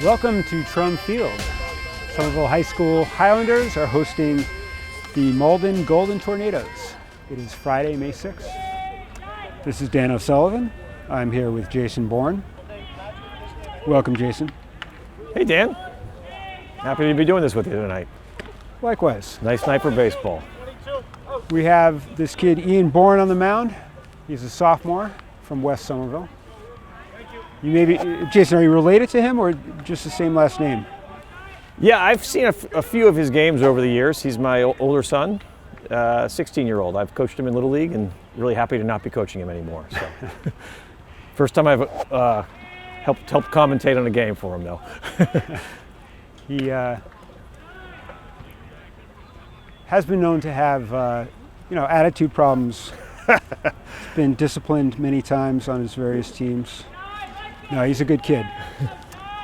Welcome to Trum Field. Somerville High School Highlanders are hosting the Malden Golden Tornadoes. It is Friday, May 6th. This is Dan O'Sullivan. I'm here with Jason Bourne. Welcome, Jason. Hey, Dan. Happy to be doing this with you tonight. Likewise. Nice night for baseball. We have this kid, Ian Bourne, on the mound. He's a sophomore from West Somerville. Jason, are you related to him or just the same last name? Yeah, I've seen a few of his games over the years. He's my older son, 16-year-old. I've coached him in Little League and really happy to not be coaching him anymore. So, first time I've helped commentate on a game for him, though. He has been known to have, attitude problems. He's been disciplined many times on his various teams. No, he's a good kid.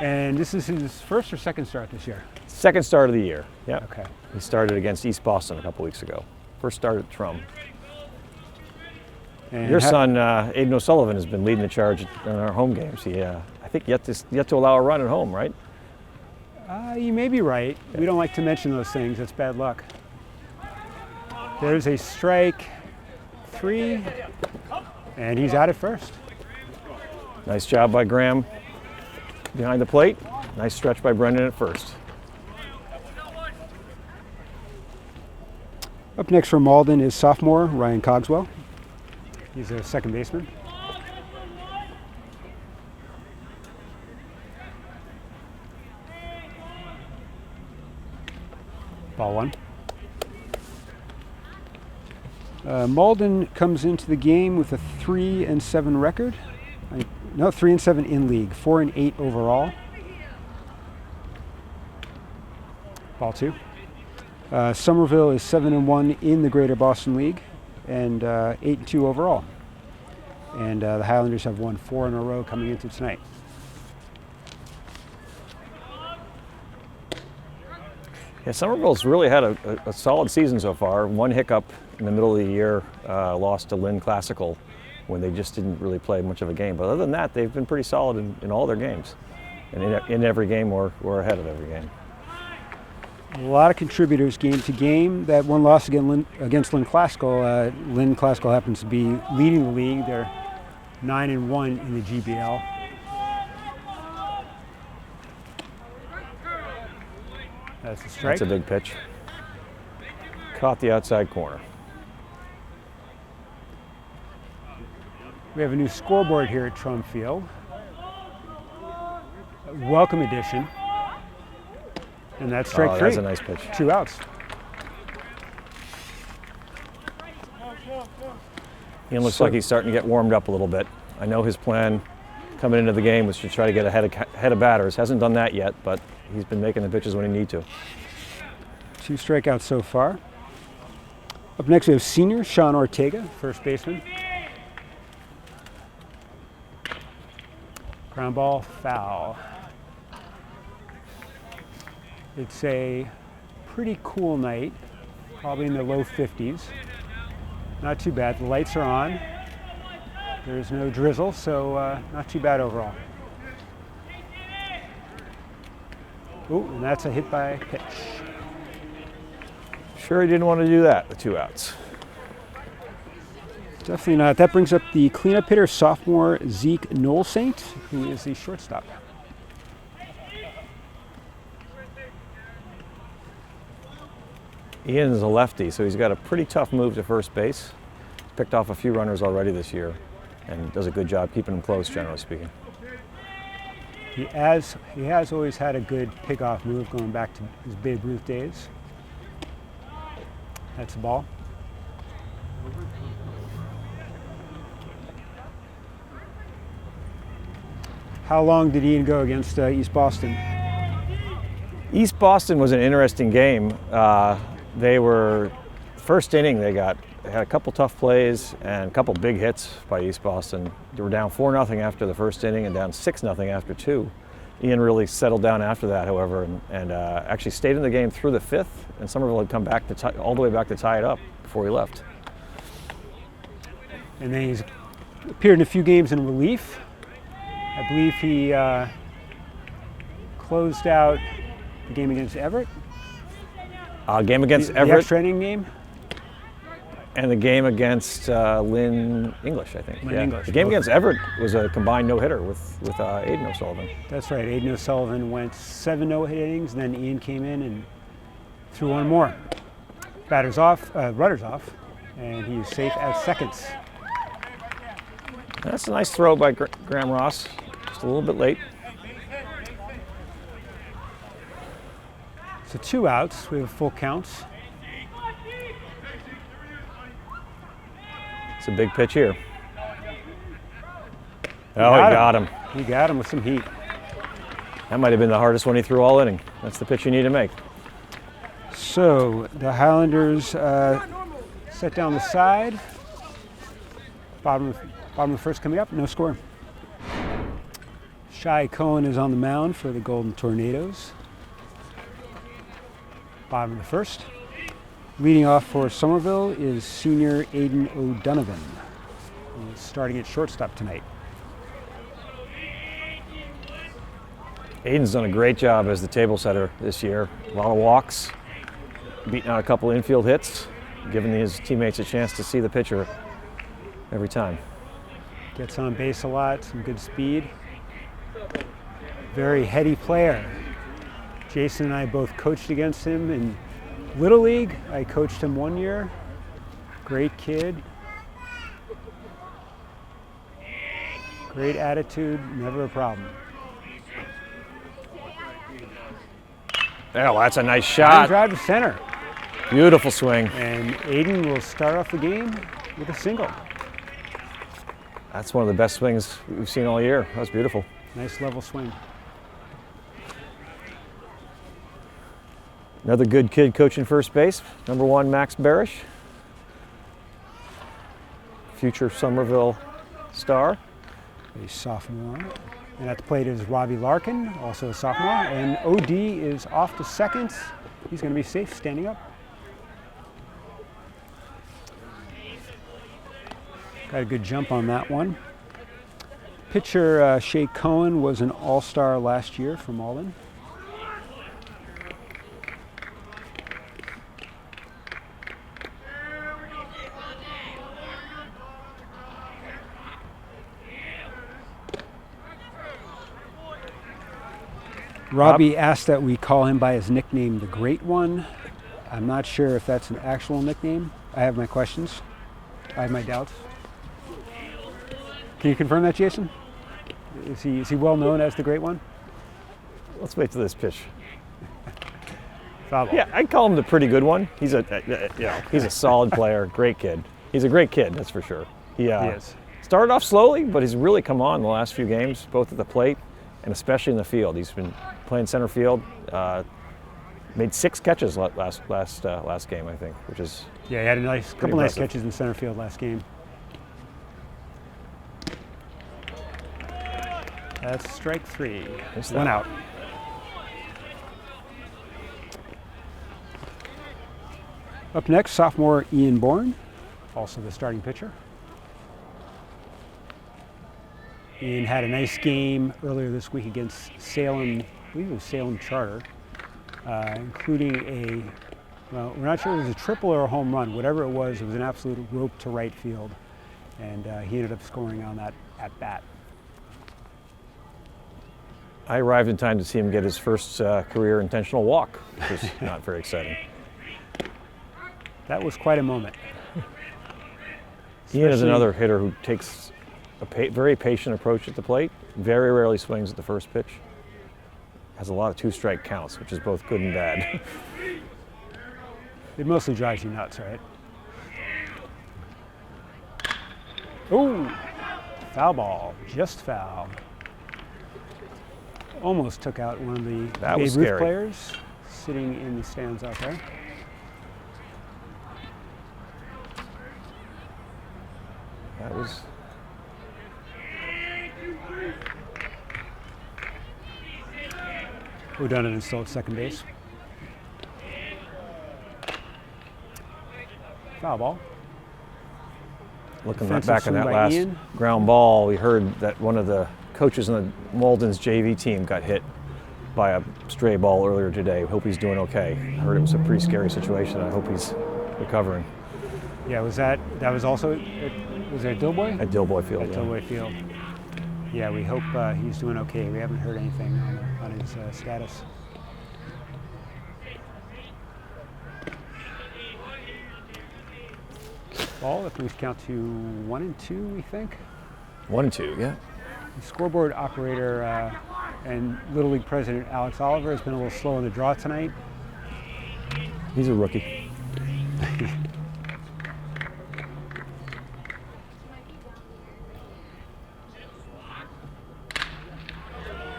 And this is his first or second start this year? Second start of the year, yeah. Okay. He started against East Boston a couple weeks ago. First start at Trum. And your son, Aiden O'Sullivan, has been leading the charge in our home games. He, I think, yet to allow a run at home, right? You may be right. Yeah. We don't like to mention those things. That's bad luck. There's a strike, 3, and he's out at first. Nice job by Graham behind the plate. Nice stretch by Brendan at first. Up next for Malden is sophomore Ryan Cogswell. He's a second baseman. Ball 1. Malden comes into the game with a 3-7 record. 3-7 in league, 4-8 overall. Ball 2. Somerville is 7-1 in the Greater Boston League and 8-2 overall. And the Highlanders have won 4 in a row coming into tonight. Yeah, Somerville's really had a solid season so far. One hiccup in the middle of the year, lost to Lynn Classical when they just didn't really play much of a game. But other than that, they've been pretty solid in all their games. And in every game, we're ahead of every game. A lot of contributors game to game. That one loss against Lynn Classical. Lynn Classical happens to be leading the league. They're 9-1 in the GBL. That's a strike. That's a big pitch. Caught the outside corner. We have a new scoreboard here at Trum Field. A welcome addition. And that's strike 3. That's a nice pitch. 2 outs. Ian looks like he's starting to get warmed up a little bit. I know his plan coming into the game was to try to get ahead of batters. Hasn't done that yet, but he's been making the pitches when he needs to. 2 strikeouts so far. Up next we have senior Sean Ortega, first baseman. Ground ball, foul. It's a pretty cool night, probably in the low 50s. Not too bad. The lights are on. There's no drizzle, so not too bad overall. Oh, and that's a hit by pitch. Sure he didn't want to do that, the 2 outs. Definitely not. That brings up the cleanup hitter, sophomore Zeke Knowles-Saint, who is the shortstop. Ian is a lefty, so he's got a pretty tough move to first base. Picked off a few runners already this year and does a good job keeping them close, generally speaking. He has always had a good pick-off move going back to his Babe Ruth days. That's the ball. How long did Ian go against East Boston? East Boston was an interesting game. They were, first inning, they had a couple tough plays and a couple big hits by East Boston. They were down 4-0 after the first inning and down 6-0 after 2. Ian really settled down after that, however, and actually stayed in the game through the 5th, and Somerville had come back all the way back to tie it up before he left. And then he's appeared in a few games in relief. I believe he closed out the game against Everett. Game against The Everett extra inning game. and the game against Lynn English, I think. Lynn English. The game against Everett was a combined no-hitter with Aiden O'Sullivan. That's right. Aiden O'Sullivan went 7 no-hit innings, and then Ian came in and threw one more. Runners off, and he's safe at seconds. That's a nice throw by Graham Ross, just a little bit late. So 2 outs. We have full counts. It's a big pitch here. Oh, he got him. He got him with some heat. That might have been the hardest one he threw all inning. That's the pitch you need to make. So the Highlanders set down the side. Bottom of the first coming up, no score. Shai Cohen is on the mound for the Golden Tornadoes. Bottom of the first. Leading off for Somerville is senior Aiden O'Donovan. He's starting at shortstop tonight. Aiden's done a great job as the table setter this year. A lot of walks, beating out a couple infield hits, giving his teammates a chance to see the pitcher every time. Gets on base a lot, some good speed. Very heady player. Jason and I both coached against him in Little League. I coached him 1 year. Great kid. Great attitude, never a problem. Oh, that's a nice Line shot. drive to center. Beautiful swing. And Aiden will start off the game with a single. That's one of the best swings we've seen all year. That was beautiful. Nice level swing. Another good kid coaching first base, number 1, Max Barish. Future Somerville star. A sophomore. And at the plate is Robbie Larkin, also a sophomore. And OD is off to second. He's going to be safe standing up. Got a good jump on that one. Pitcher Shea Cohen was an all-star last year for Malden. Robbie asked that we call him by his nickname, the Great One. I'm not sure if that's an actual nickname. I have my questions. I have my doubts. Can you confirm that, Jason? Is he well known as the Great One? Let's wait till this pitch. Foul ball. Yeah, I'd call him the pretty good one. He's a solid player, great kid. He's a great kid, that's for sure. He is. Started off slowly, but he's really come on the last few games, both at the plate and especially in the field. He's been playing center field. Made 6 catches last game, I think, which is Yeah, he had a couple nice impressive. catches in center field last game. That's strike 3. What's One that? out. Up next, sophomore Ian Bourne, also the starting pitcher. Ian had a nice game earlier this week against Salem, I believe it was Salem Charter, including well, we're not sure if it was a triple or a home run. Whatever it was an absolute rope to right field. And he ended up scoring on that at bat. I arrived in time to see him get his first career intentional walk, which was not very exciting. That was quite a moment. Ian is Especially- another hitter who takes a very patient approach at the plate, very rarely swings at the first pitch. Has a lot of 2-strike counts, which is both good and bad. It mostly drives you nuts, right? Oh, foul ball, just foul. Almost took out one of the That was Babe Ruth scary. players sitting in the stands out there. That was O'Donovan still at second base. Foul ball. looking Defensive back on swing that by last Ian. ground ball. We heard that one of the coaches on the Malden's JV team got hit by a stray ball earlier today. Hope he's doing okay. I heard it was a pretty scary situation. I hope he's recovering. Yeah, was that was also was there at Doughboy? At Doughboy Field. At Doughboy Field. Yeah, we hope he's doing okay. We haven't heard anything on his status. Ball, that brings count to 1-2, we think. 1-2, yeah. The scoreboard operator and Little League president Alex Oliver has been a little slow on the draw tonight. He's a rookie.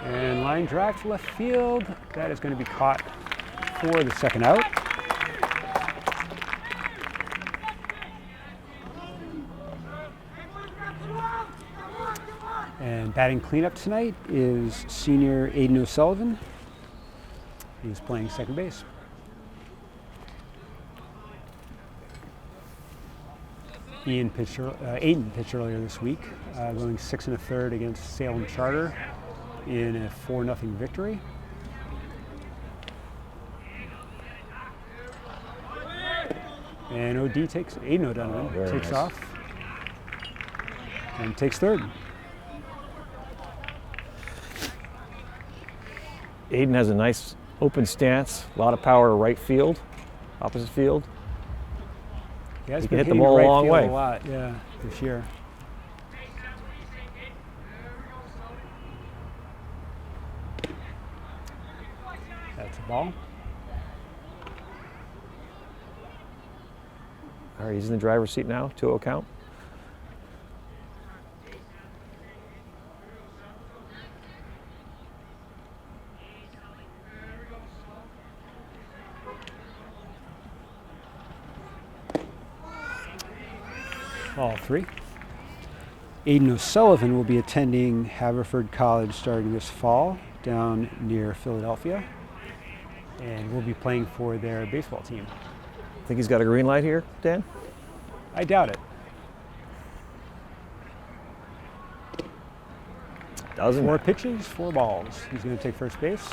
And line drive to left field. That is going to be caught for the second out. And batting cleanup tonight is senior Aiden O'Sullivan. He's playing second base. Aiden pitched earlier this week, going 6 1/3 against Salem Charter in a 4-0 victory. And Aiden O'Donovan takes off and takes third. Aiden has a nice open stance, a lot of power to right field, opposite field. He has He been can hit the hitting ball a right long field way. a lot, yeah, this year. That's a ball. All right, he's in the driver's seat now, 2-0 count. Ball 3. Aiden O'Sullivan will be attending Haverford College starting this fall down near Philadelphia, and will be playing for their baseball team. Think he's got a green light here, Dan? I doubt it. Doesn't 4 matter. pitches, 4 balls. He's going to take first base.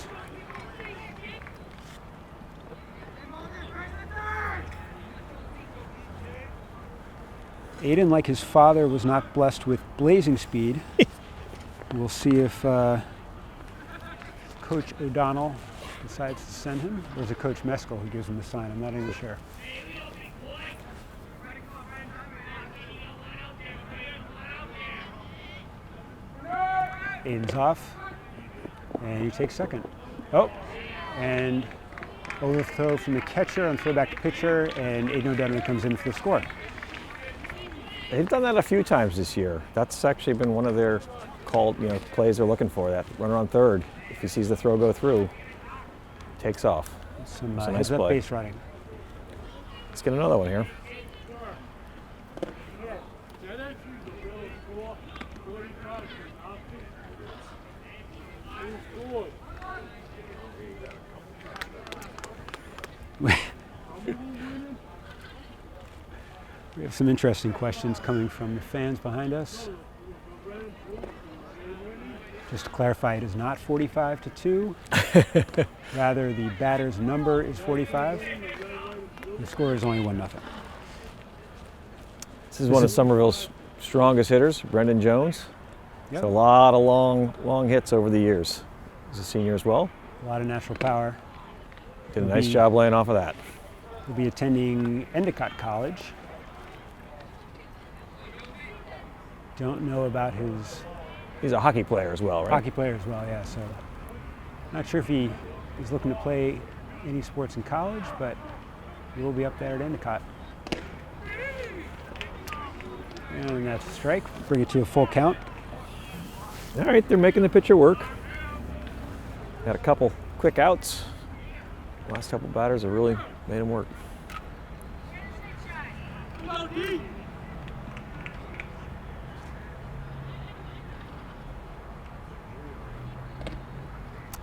Aiden, like his father, was not blessed with blazing speed. We'll see if Coach O'Donnell decides to send him, or is it Coach Meskel who gives him the sign? I'm not even sure. Aiden's off, and he takes second. Oh, and overthrow from the catcher on throwback to pitcher, and Aiden O'Donovan comes in for the score. They've done that a few times this year. That's actually been one of their called, plays they're looking for. That runner on third, if he sees the throw go through, takes off. Some That's a nice heads up play. base running. Let's get another one here. We have some interesting questions coming from the fans behind us. Just to clarify, it is not 45-2. Rather, the batter's number is 45. The score is only 1-0. This is one of Somerville's strongest hitters, Brendan Jones. Yep. So a lot of long hits over the years. He's a senior as well. A lot of natural power. Did a nice job laying off of that. He'll be attending Endicott College. Don't know about his He's a hockey player as well, right? hockey player as well, yeah. So, not sure if he is looking to play any sports in college, but he will be up there at Endicott. And that's a strike. Bring it to a full count. All right, they're making the pitcher work. Got a couple quick outs. Last couple batters have really made him work.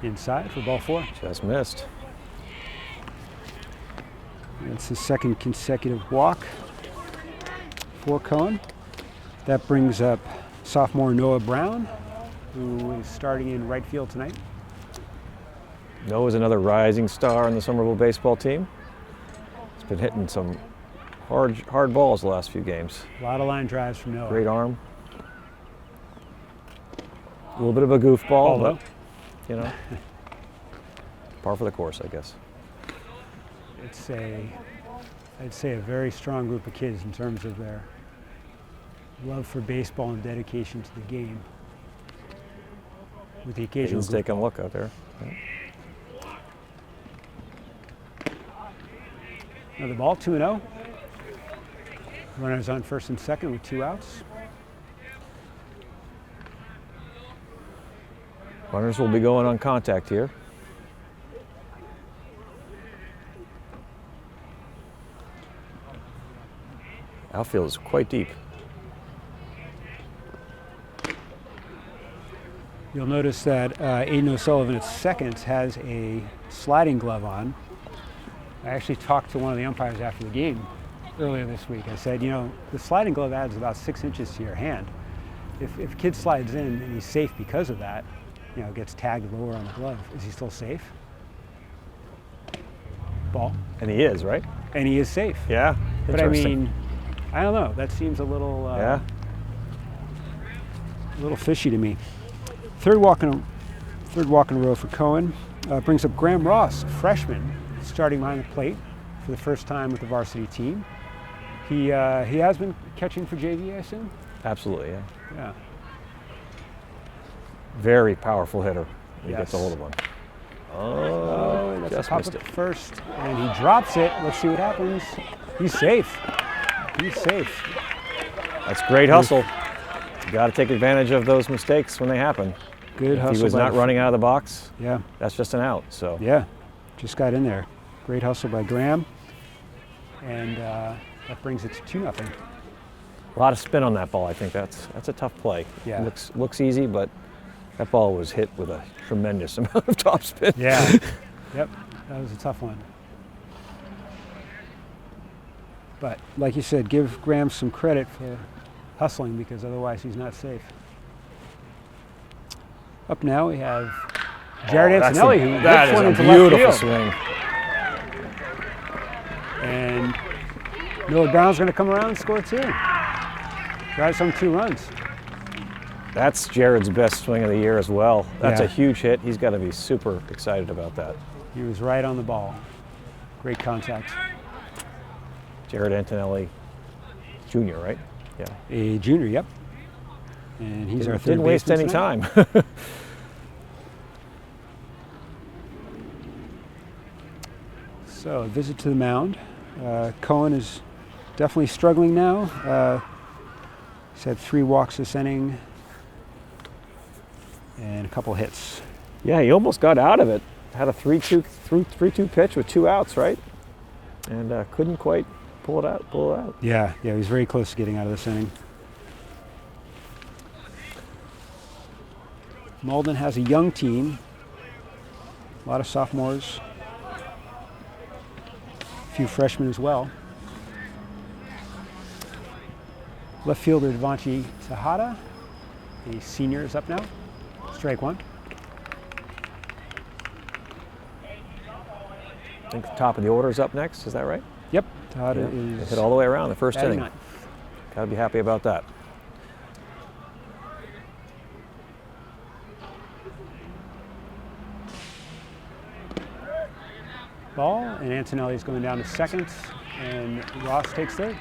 Inside for ball 4. Just missed. That's his second consecutive walk for Cohen. That brings up sophomore Noah Brown, who is starting in right field tonight. Noah's another rising star on the Somerville baseball team. He's been hitting some hard balls the last few games. A lot of line drives from Noah. Great arm. A little bit of a goofball, but you know, par for the course, I guess. I'd say a very strong group of kids in terms of their love for baseball and dedication to the game. With the occasional Take a look out there. Yeah. Another ball, 2-0. Runners on first and second with 2 outs. Runners will be going on contact here. Outfield is quite deep. You'll notice that Aiden O'Sullivan at second has a sliding glove on. I actually talked to one of the umpires after the game earlier this week. I said, you know, the sliding glove adds about 6 inches to your hand. If a kid slides in and he's safe because of that, you know, gets tagged lower on the glove, is he still safe? Ball. And he is, right? And he is safe. Yeah. But I mean, I don't know. That seems a little a little fishy to me. Third walk in a row for Cohen. Brings up Graham Ross, a freshman, starting behind the plate for the first time with the varsity team. He has been catching for JV, I assume? Absolutely, yeah. Yeah. Very powerful hitter. He Yes. gets a hold of one. Oh, that's just a pop missed up it. first, and he drops it. Let's see what happens. He's safe. He's safe. That's great hustle. You got to take advantage of those mistakes when they happen. Good hustle. If he was by not the- running out of the box, Yeah, that's just an out. So yeah. Just got in there. Great hustle by Graham. And that brings it to 2-0. a lot of spin on that ball. I think that's a tough play. Yeah. Looks easy, but that ball was hit with a tremendous amount of top spin. Yeah. Yep. That was a tough one. But like you said, give Graham some credit for hustling because otherwise he's not safe. Up now we have Jared Antonelli, who that hits one is a into left beautiful field. swing. And Noah Brown's going to come around and score 2. Drives home 2 runs. That's Jared's best swing of the year as well. That's Yeah. a huge hit. He's got to be super excited about that. He was right on the ball. Great contact. Jared Antonelli, Jr., right? Yeah. A junior, yep. And he's our third Didn't waste baseman any tonight. time. So a visit to the mound. Cohen is definitely struggling now. He's had 3 walks this inning and a couple hits. Yeah, he almost got out of it. Had a 3-2 pitch with 2 outs, right? And couldn't quite pull it out. Yeah, he was very close to getting out of this inning. Malden has a young team, a lot of sophomores, a few freshmen as well. Left fielder Devanchi Sahada, the senior, is up now. Strike 1. I think the top of the order is up next. Is that right? Yep, Sahada Yeah. They is hit all the way around the first batting inning. ninth. Got to be happy about that. Ball, and Antonelli's going down to second, and Ross takes third.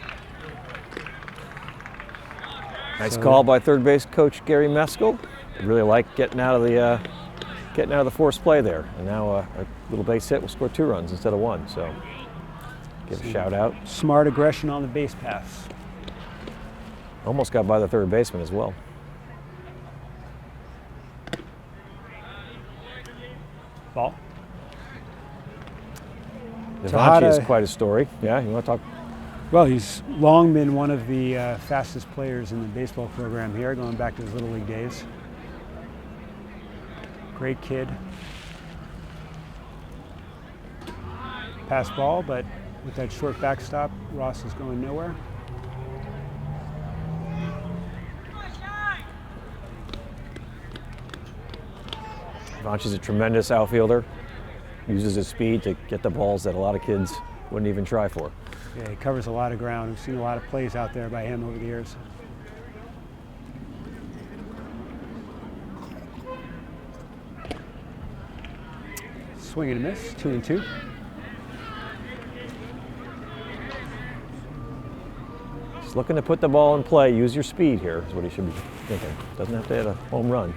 Nice So- call by third base coach Gary Meskel. Really like getting out of the forced play there. And now a little base hit will score 2 runs instead of 1. So give a shout out. Smart aggression on the base paths. Almost got by the third baseman as well. Ball. Devanchi is Tejada- quite a story. Yeah, you want to talk? Well, he's long been one of the fastest players in the baseball program here, going back to his Little League days. Great kid. Pass ball, but with that short backstop, Ross is going nowhere. Devanchi's a tremendous outfielder. uses his speed to get the balls that a lot of kids wouldn't even try for. Yeah, he covers a lot of ground. We've seen a lot of plays out there by him over the years. Swing and a miss, 2-2. He's looking to put the ball in play. Use your speed here is what he should be thinking. Doesn't have to hit a home run.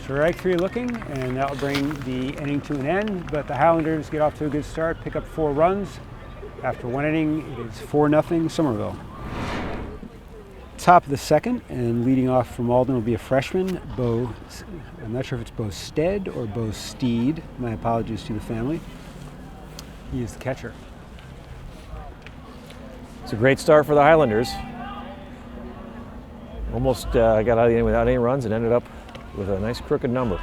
Strike 3 looking, and that will bring the inning to an end, but the Highlanders get off to a good start, pick up 4 runs. After 1 inning, it is 4-0 Somerville. Top of the second, and leading off from Malden will be a freshman, Bo. I'm not sure if it's Bo Stead or Bo Steed. My apologies to the family. He is the catcher. It's a great start for the Highlanders. Almost got out of the inning without any runs and ended up with a nice crooked number.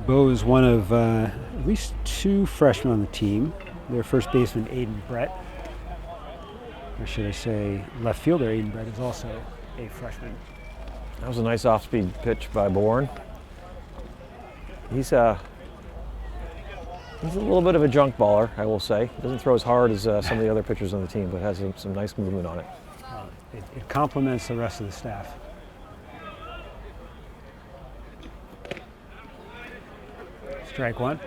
Bo is one of at least 2 freshmen on the team. Their first baseman, Aiden Brett, or should I say left fielder Aiden Brett, is also a freshman. That was a nice off-speed pitch by Bourne. He's a little bit of a junk baller, I will say. He doesn't throw as hard as some of the other pitchers on the team, but has some nice movement on it. It complements the rest of the staff. Strike 1.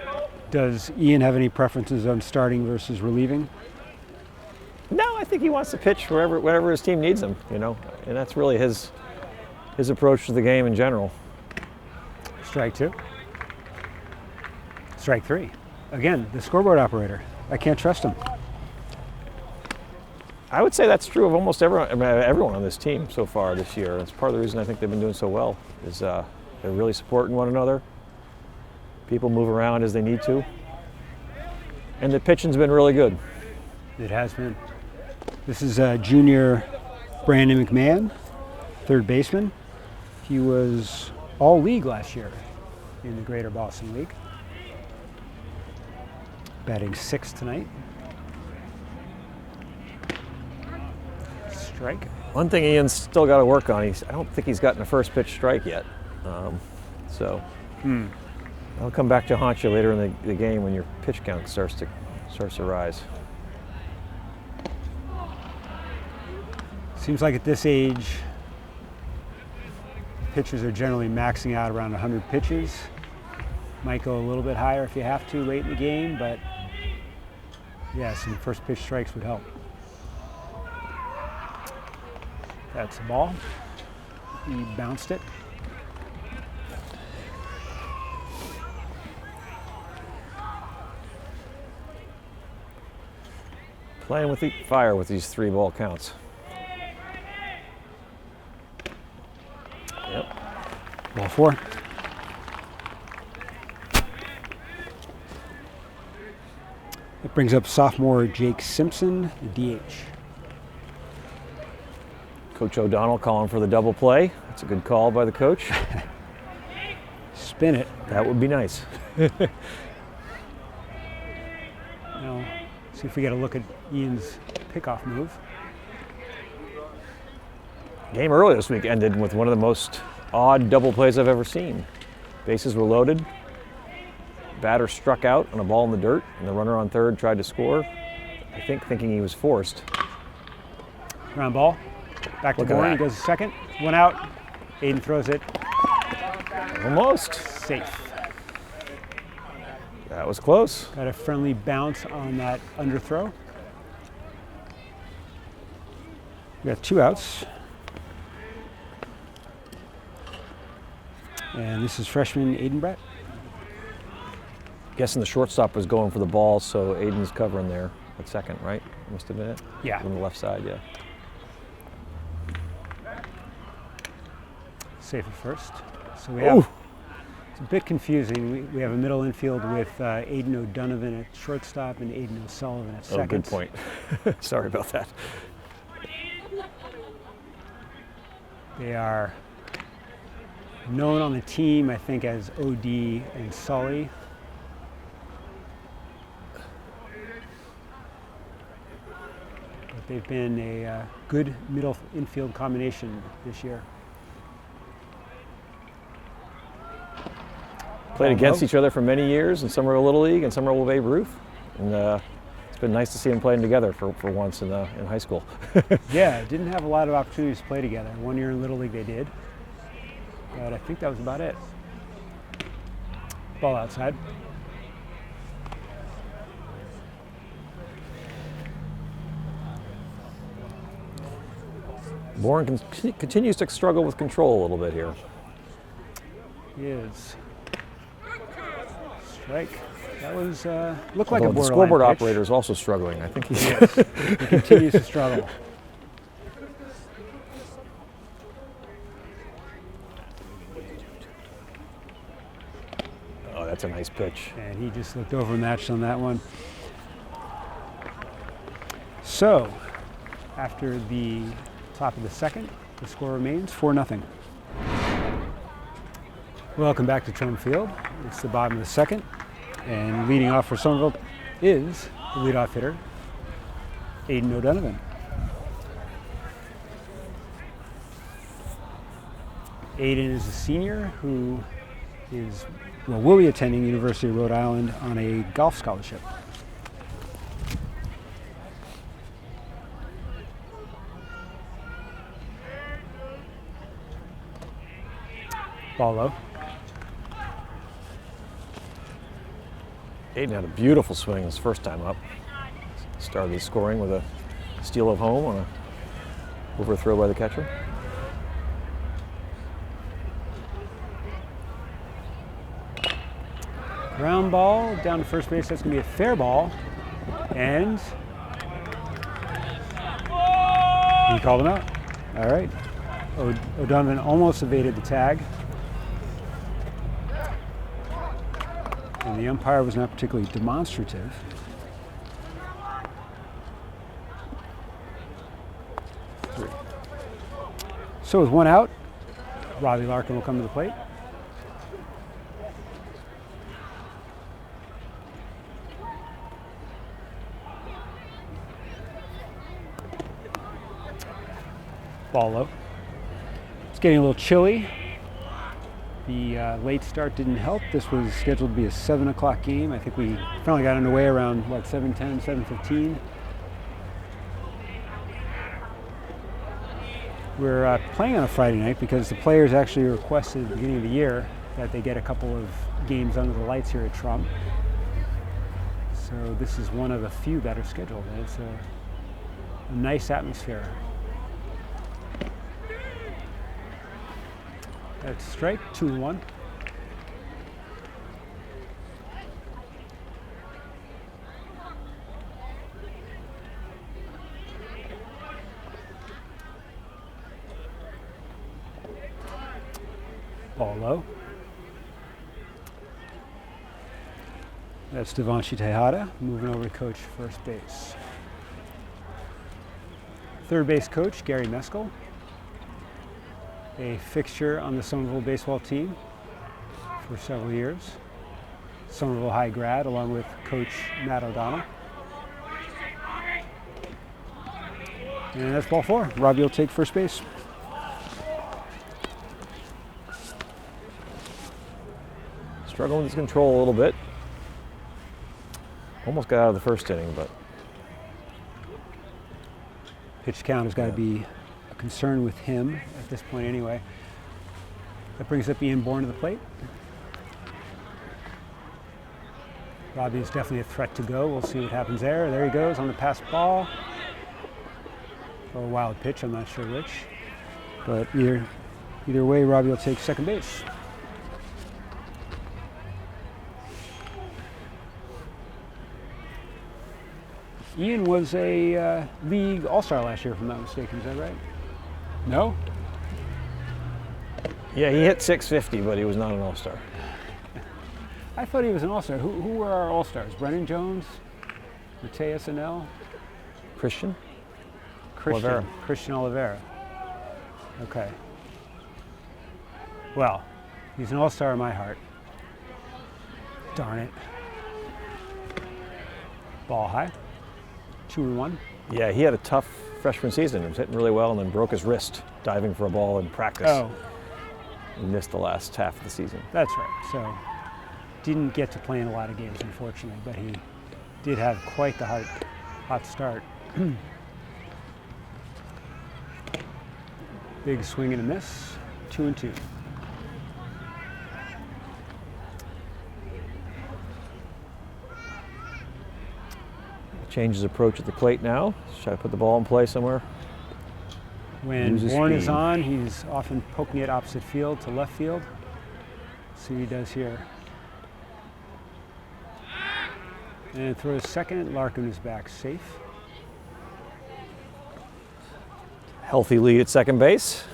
Does Ian have any preferences on starting versus relieving? No, I think he wants to pitch wherever his team needs him, you know, and that's really his approach to the game in general. Strike 2. Strike 3. Again, the scoreboard operator. I can't trust him. I would say that's true of almost everyone on this team so far this year. It's part of the reason I think they've been doing so well is they're really supporting one another. People move around as they need to. And the pitching's been really good. It has been. This is junior Brandon McMahon, third baseman. He was all league last year in the Greater Boston League. Batting 6th tonight. Strike. One thing Ian's still got to work on, I don't think he's gotten a first pitch strike yet. I'll come back to haunt you later in the game when your pitch count starts to rise. Seems like at this age, pitchers are generally maxing out around 100 pitches. Might go a little bit higher if you have to late in the game, but yeah, some first pitch strikes would help. That's the ball. He bounced it. Playing with the fire with these 3 ball counts. Yep. Ball 4. That brings up sophomore Jake Simpson, the DH. Coach O'Donnell calling for the double play. That's a good call by the coach. Spin it. That would be nice. Now, see if we get a look at Ian's pickoff move. Game earlier this week ended with one of the most odd double plays I've ever seen. Bases were loaded. Batter struck out on a ball in the dirt, and the runner on third tried to score, I think thinking he was forced. Ground ball. Back to Bourne. He goes to second. 1 out. Aiden throws it. Almost. Safe. That was close. Got a friendly bounce on that underthrow. We got 2 outs. And this is freshman Aiden Brett. Guessing the shortstop was going for the ball, so Aiden's covering there at second, right? Must have been it? Yeah. On the left side, yeah. Safe at first. So we have, it's a bit confusing. We have a middle infield with Aiden O'Donovan at shortstop and Aiden O'Sullivan at second. Oh, good point. Sorry about that. They are known on the team, I think, as OD and Sully. but they've been a good middle infield combination this year. Played against each other for many years in Somerville Little League and Somerville Babe Ruth. And it's been nice to see them playing together for once in high school. Yeah, didn't have a lot of opportunities to play together. One year in Little League they did, but I think that was about it. Ball outside. Bourne continues to struggle with control a little bit here. He is. Strike. That was looked like a borderline the scoreboard pitch. operator is also struggling. I think he's He continues to struggle. Oh, that's a nice pitch. And he just looked overmatched on that one. So, after the top of the second, the score remains 4-0. Welcome back to Trump Field. It's the bottom of the second, and leading off for Somerville is the leadoff hitter, Aiden O'Donovan. Aiden is a senior who will be attending University of Rhode Island on a golf scholarship. Ball low. Aiden had a beautiful swing his first time up. Started his scoring with a steal of home on a overthrow by the catcher. Ground ball down to first base. That's going to be a fair ball. And he called him out. All right. O'Donovan almost evaded the tag. And the umpire was not particularly demonstrative. So with one out, Robbie Larkin will come to the plate. Ball low. It's getting a little chilly. The late start didn't help. This was scheduled to be a 7 o'clock game. I think we finally got underway around, 7:10, 7:15. We're playing on a Friday night because the players actually requested at the beginning of the year that they get a couple of games under the lights here at Trump. So this is one of the few that are scheduled. And it's a nice atmosphere. That's strike, 2-1. Ball low. That's Devanshi Tejada moving over to coach first base. Third base coach, Gary Meskel, a fixture on the Somerville baseball team for several years. Somerville High grad along with Coach Matt O'Donnell. And that's ball 4. Robbie will take first base. Struggling with his control a little bit. Almost got out of the first inning, but Pitch count has got to be a concern with him at this point anyway. That brings up Ian Bourne to the plate. Robbie is definitely a threat to go. We'll see what happens there. There he goes on the pass ball. Or a wild pitch, I'm not sure which. But either way, Robbie will take second base. Ian was a league all-star last year, if I'm not mistaken. Is that right? No? yeah, he hit 650, but he was not an all-star. I thought he was an all-star. Who were our all-stars? Brennan Jones? Mateus Anel? Christian? Christian Oliveira. Okay. Well, he's an all-star in my heart. Darn it. Ball high. 2-1. Yeah, he had a tough freshman season. He was hitting really well and then broke his wrist diving for a ball in practice. Oh, He missed the last half of the season. that's right. So didn't get to play in a lot of games, unfortunately, but he did have quite the hot start. Big swing and a miss, 2-2. Changes approach at the plate now. Try to put the ball in play somewhere. When Loses Bourne is speed. on, he's often poking it opposite field to left field. See what he does here. And throws second. Larkin is back safe. Healthy lead at second base.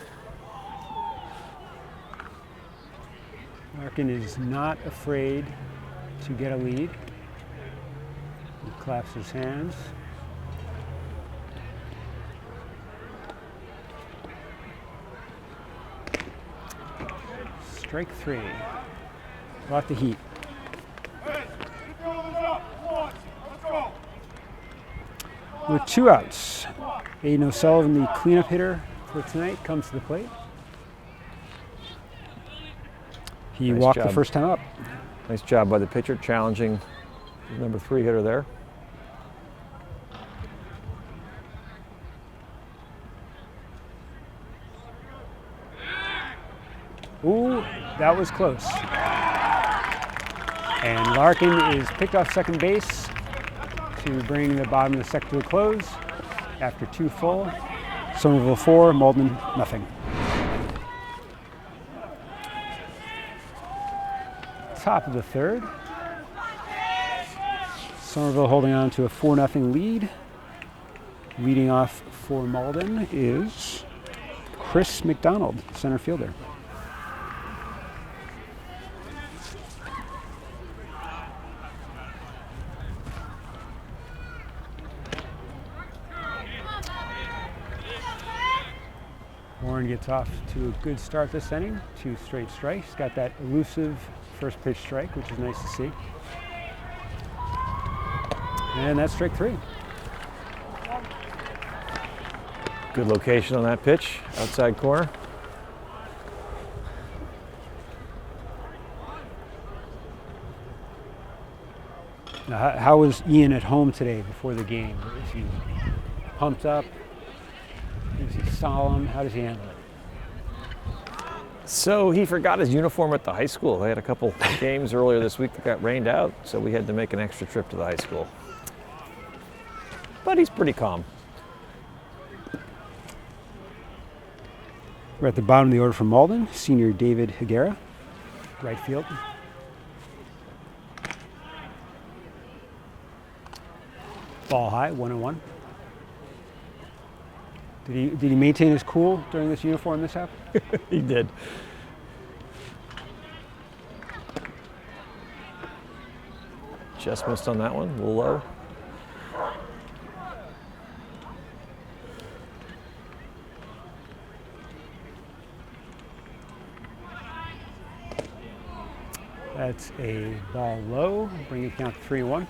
Larkin is not afraid to get a lead. He claps his hands. Strike 3. Brought the heat. With 2 outs, Aiden O'Sullivan, the cleanup hitter for tonight, comes to the plate. He Nice walked the job. first time up. Nice job by the pitcher challenging the number 3 hitter there. Ooh, that was close. And Larkin is picked off second base to bring the bottom of the second to a close after 2 full. Somerville 4, Malden nothing. Top of the third. Somerville holding on to a 4-0 lead. Leading off for Malden is Chris McDonald, center fielder. Warren gets off to a good start this inning, 2 straight strikes. Got that elusive first pitch strike, which is nice to see. And that's strike 3. Good location on that pitch, outside corner. Now, how was Ian at home today before the game? Is he pumped up? Is he solemn? How does he handle it? So he forgot his uniform at the high school. They had a couple games earlier this week that got rained out, so we had to make an extra trip to the high school. But he's pretty calm. We're at the bottom of the order for Malden. Senior David Higuera, right field. Ball high, 1-1. Did he maintain his cool during this uniform mishap? He did. Just missed on that one, a little low. That's a ball low, bringing it down to 3-1.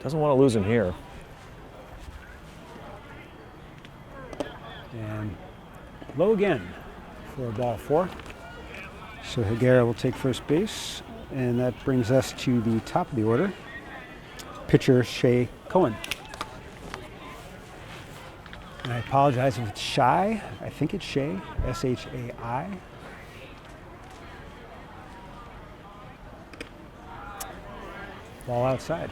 Doesn't want to lose him here. And low again for ball 4. So Higuera will take first base, and that brings us to the top of the order. Pitcher Shea Cohen. And I apologize if it's Shy. I think it's Shea, S-H-A-I. Ball outside.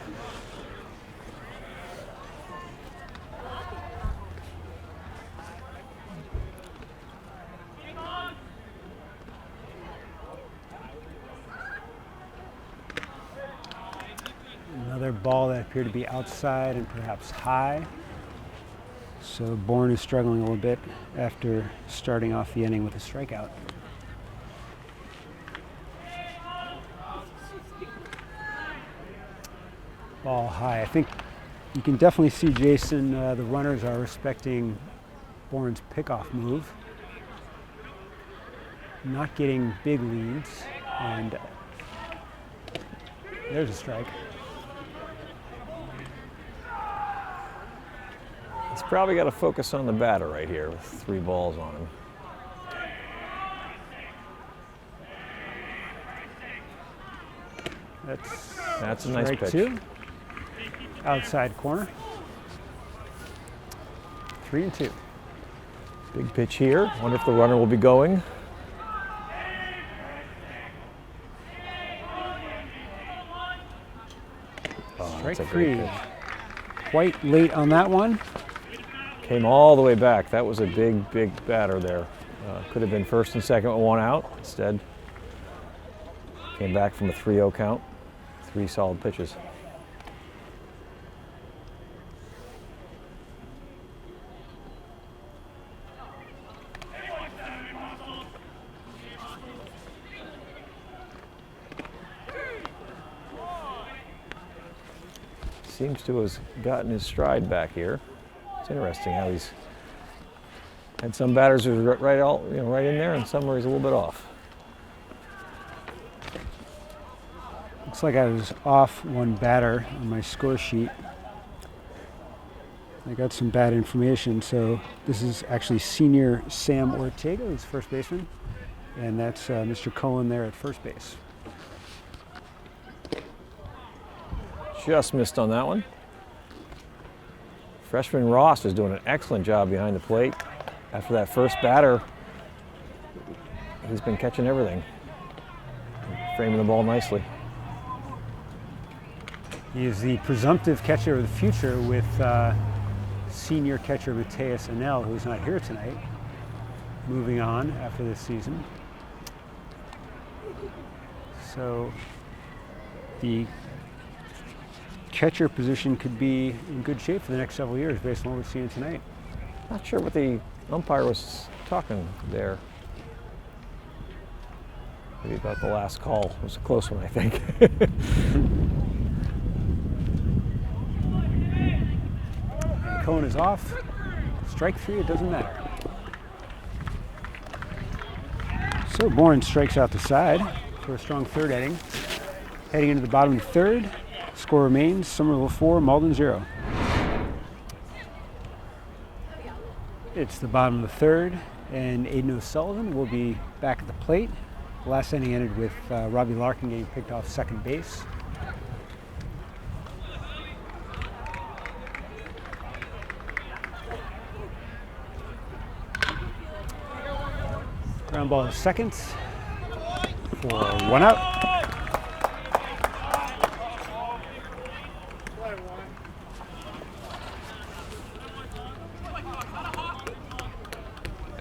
Another ball that appeared to be outside and perhaps high. So Bourne is struggling a little bit after starting off the inning with a strikeout. Ball high. I think you can definitely see, Jason, the runners are respecting Bourne's pickoff move. Not getting big leads, and There's a strike. He's probably got to focus on the batter right here with 3 balls on him. That's a nice pitch. 2. Outside corner. 3-2. Big pitch here. Wonder if the runner will be going. Strike 3. Quite late on that one. Came all the way back. That was a big, big batter there. Could have been first and second with 1 out. Instead, came back from a 3-0 count. 3 solid pitches. Seems to have gotten his stride back here. It's interesting how he's had some batters who are right in there, and some where he's a little bit off. Looks like I was off 1 batter on my score sheet. I got some bad information. So this is actually senior Sam Ortega, who's first baseman, and that's Mr. Cohen there at first base. Just missed on that one. Freshman Ross is doing an excellent job behind the plate. After that first batter, he's been catching everything, framing the ball nicely. He is the presumptive catcher of the future with senior catcher Mateus Anel, who's not here tonight, moving on after this season. So the catcher position could be in good shape for the next several years based on what we're seeing tonight. Not sure what the umpire was talking there. Maybe about the last call. It was a close one, I think. And Cohen is off. Strike 3, it doesn't matter. So Bourne strikes out the side for a strong 3rd inning. Heading into the bottom of the 3rd. Score remains Somerville 4, Malden 0. It's the bottom of the 3rd, and Aiden O'Sullivan will be back at the plate. The last inning ended with Robbie Larkin getting picked off second base. Ground ball to second for 1 out.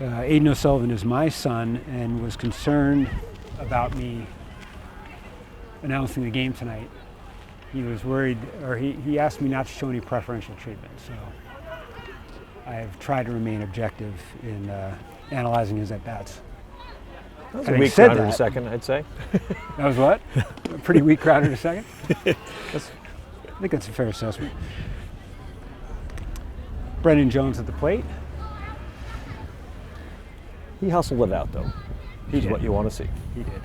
Aiden O'Sullivan is my son and was concerned about me announcing the game tonight. He was worried, or he asked me not to show any preferential treatment. So I have tried to remain objective in analyzing his at-bats. That was a weak crowd to second, I'd say. That was what? A pretty weak crowd to second? I think that's a fair assessment. Brendan Jones at the plate. He hustled it out, though. He's what you want to see. He did.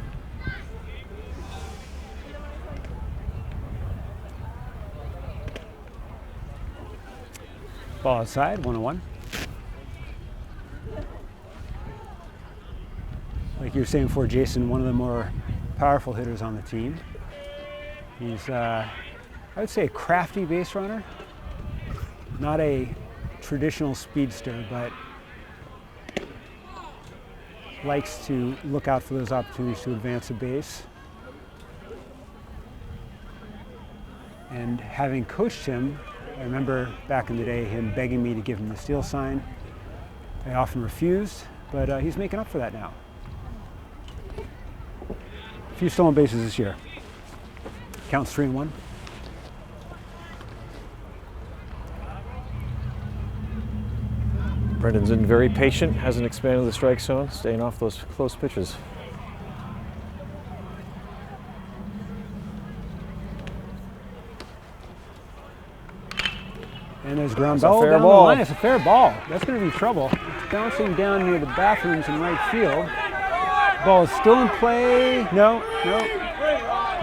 Ball outside, 1-1. Like you were saying before, Jason, one of the more powerful hitters on the team. He's, I would say, a crafty base runner. Not a traditional speedster, but likes to look out for those opportunities to advance a base. And having coached him, I remember back in the day him begging me to give him the steal sign. I often refused, but he's making up for that now. A few stolen bases this year. Counts 3-1. Brendan's been very patient, hasn't expanded the strike zone, staying off those close pitches. And there's ground ball down the line. It's a fair ball. That's going to be trouble. It's bouncing down near the bathrooms in right field. Ball is still in play. No.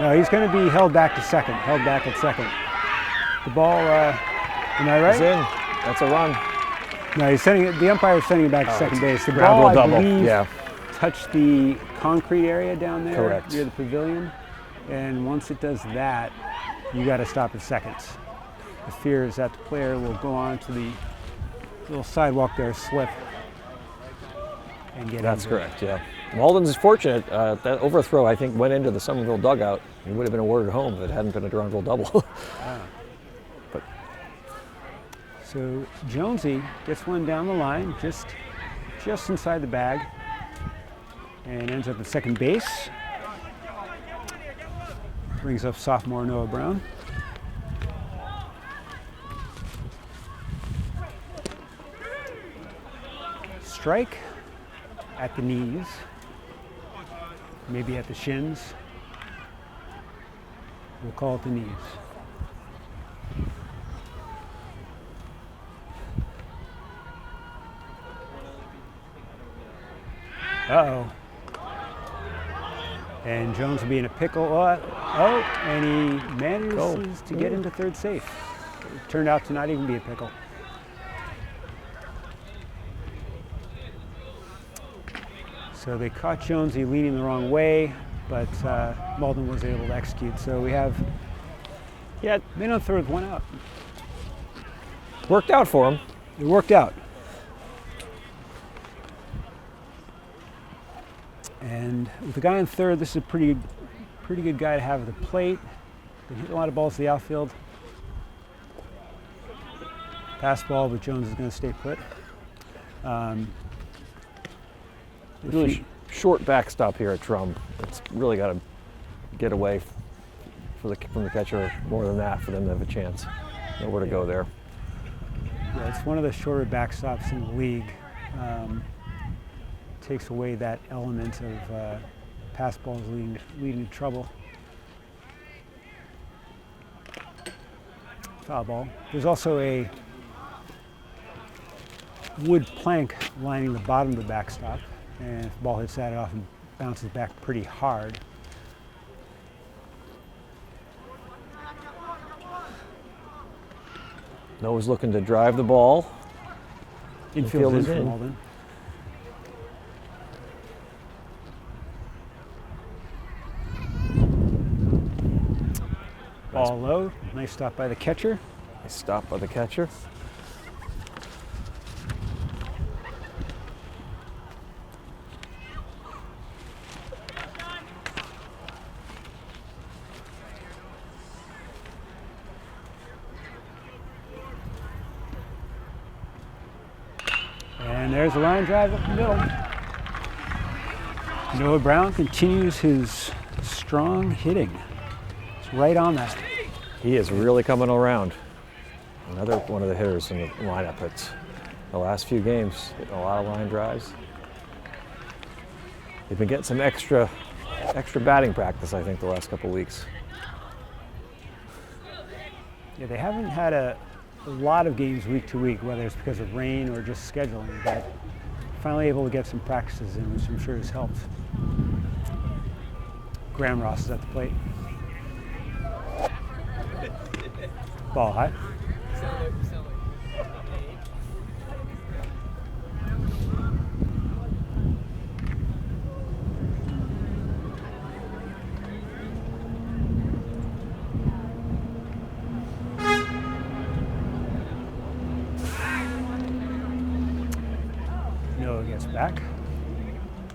No, he's going to be held back to second, held back at second. The ball, am I right? It's in. That's a run. No, he's sending it, the umpire is sending it back to second base. The Ground ball, rule double. I believe, Yeah. touched the concrete area down there Correct. near the pavilion. And once it does that, you got to stop at second. The fear is that the player will go on to the little sidewalk there, slip, and get That's injured. correct, yeah. Malden's is fortunate. That overthrow, I think, went into the Somerville dugout. He would have been awarded home if it hadn't been a ground rule double. But So Jonesy gets one down the line, just inside the bag, and ends up at second base. Brings up sophomore Noah Brown. Strike at the knees, maybe at the shins. We'll call it the knees. Uh-oh. And Jones will be in a pickle. And he manages to get into third safe. It turned out to not even be a pickle. So they caught Jonesy leaning the wrong way, but Malden was able to execute. So we have men on third, one out. worked out for him. It worked out. And with the guy in third, this is a pretty good guy to have at the plate. Been hitting a lot of balls to the outfield. Pass ball, but Jones is going to stay put. Really short backstop here at Trum. It's really got to get away from the catcher more than that for them to have a chance. Nowhere to go there. Yeah, it's one of the shorter backstops in the league. Takes away that element of pass balls leading to trouble. Foul ball. There's also a wood plank lining the bottom of the backstop, and if the ball hits that, it often bounces back pretty hard. Noah's looking to drive the ball. Infield is in for in. Malden. Ball low. Nice stop by the catcher. Nice stop by the catcher. And there's the line drive up the middle. Noah Brown continues his strong hitting. It's right on that. He is really coming around. Another one of the hitters in the lineup. It's the last few games, getting a lot of line drives. They've been getting some extra batting practice, I think, the last couple of weeks. Yeah, they haven't had a lot of games week to week, whether it's because of rain or just scheduling, but finally able to get some practices in, which I'm sure has helped. Graham Ross is at the plate. Ball high. Noah gets back.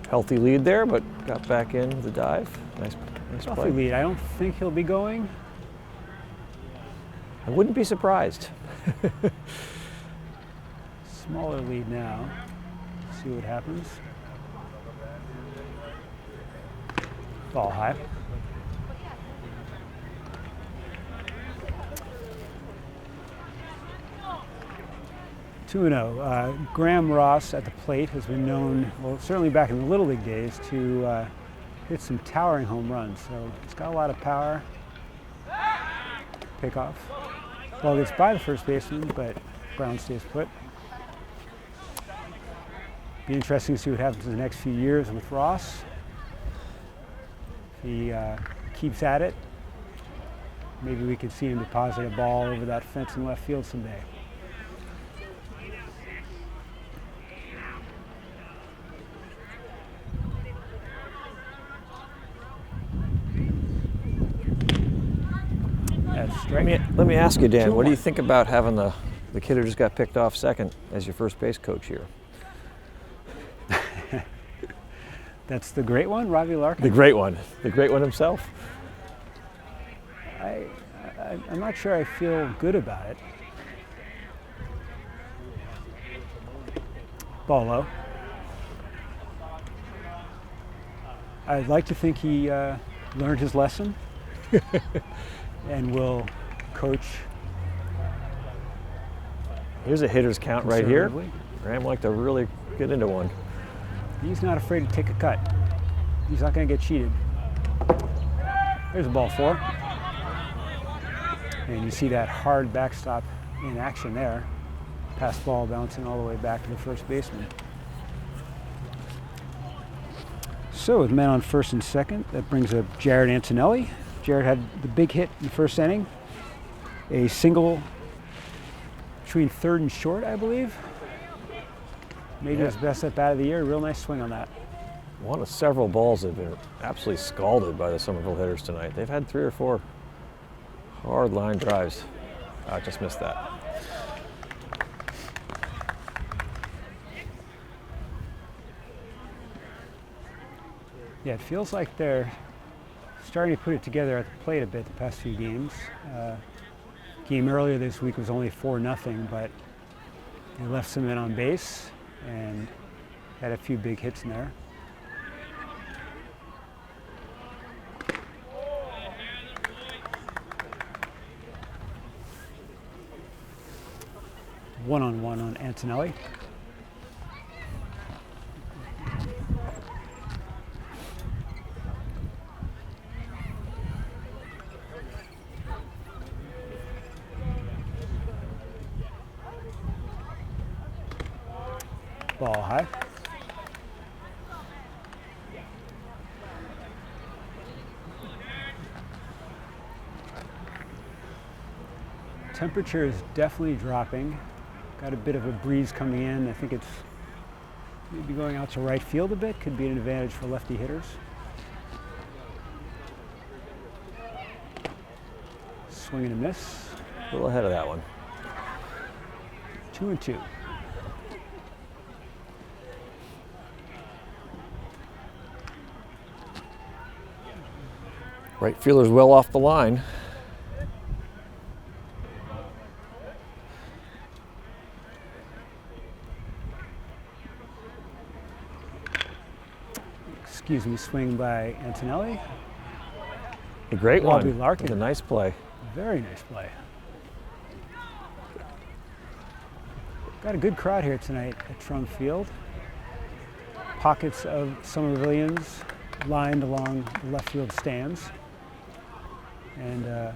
Healthy lead there, but got back in with the dive. Nice Healthy play. lead. I don't think he'll be going. I wouldn't be surprised. Smaller lead now. See what happens. Ball high. Two and oh. Graham Ross at the plate has been known, well, certainly back in the Little League days, to hit some towering home runs. So he's got a lot of power. Pick off. Ball gets by the first baseman, but Brown stays put. Be interesting to see what happens in the next few years with Ross. If he keeps at it, maybe we could see him deposit a ball over that fence in left field someday. That's straight. Let me ask you, Dan, what do you 2-1. think about having the kid who just got picked off second as your first base coach here? That's the great one, Robbie Larkin? The great one himself. I'm not sure I feel good about it. Ball low. I'd like to think he learned his lesson and will coach. Here's a hitter's count right here. conservatively. Graham like to really get into one. He's not afraid to take a cut. He's not going to get cheated. There's a ball 4. And you see that hard backstop in action there. Pass ball bouncing all the way back to the first baseman. So with men on first and second, that brings up Jared Antonelli. Jared had the big hit in the first inning. A single between third and short, I believe. Maybe his best at bat of the year. Real nice swing on that. One of several balls that have been absolutely scalded by the Somerville hitters tonight. They've had 3 or 4 hard line drives. I just missed that. Yeah, it feels like they're starting to put it together at the plate a bit the past few games. Game earlier this week was only 4-0, but they left some men on base and had a few big hits in there. One-on-one on Antonelli. Ball high. Temperature is definitely dropping. Got a bit of a breeze coming in. I think it's maybe going out to right field a bit. Could be an advantage for lefty hitters. Swing and a miss. A little ahead of that one. 2-2. Right fielder's well off the line. Excuse me, swing by Antonelli. A great Robbie one. Larkin. It's a nice play. Very nice play. Got a good crowd here tonight at Trump Field. Pockets of Somervillians lined along the left field stands. And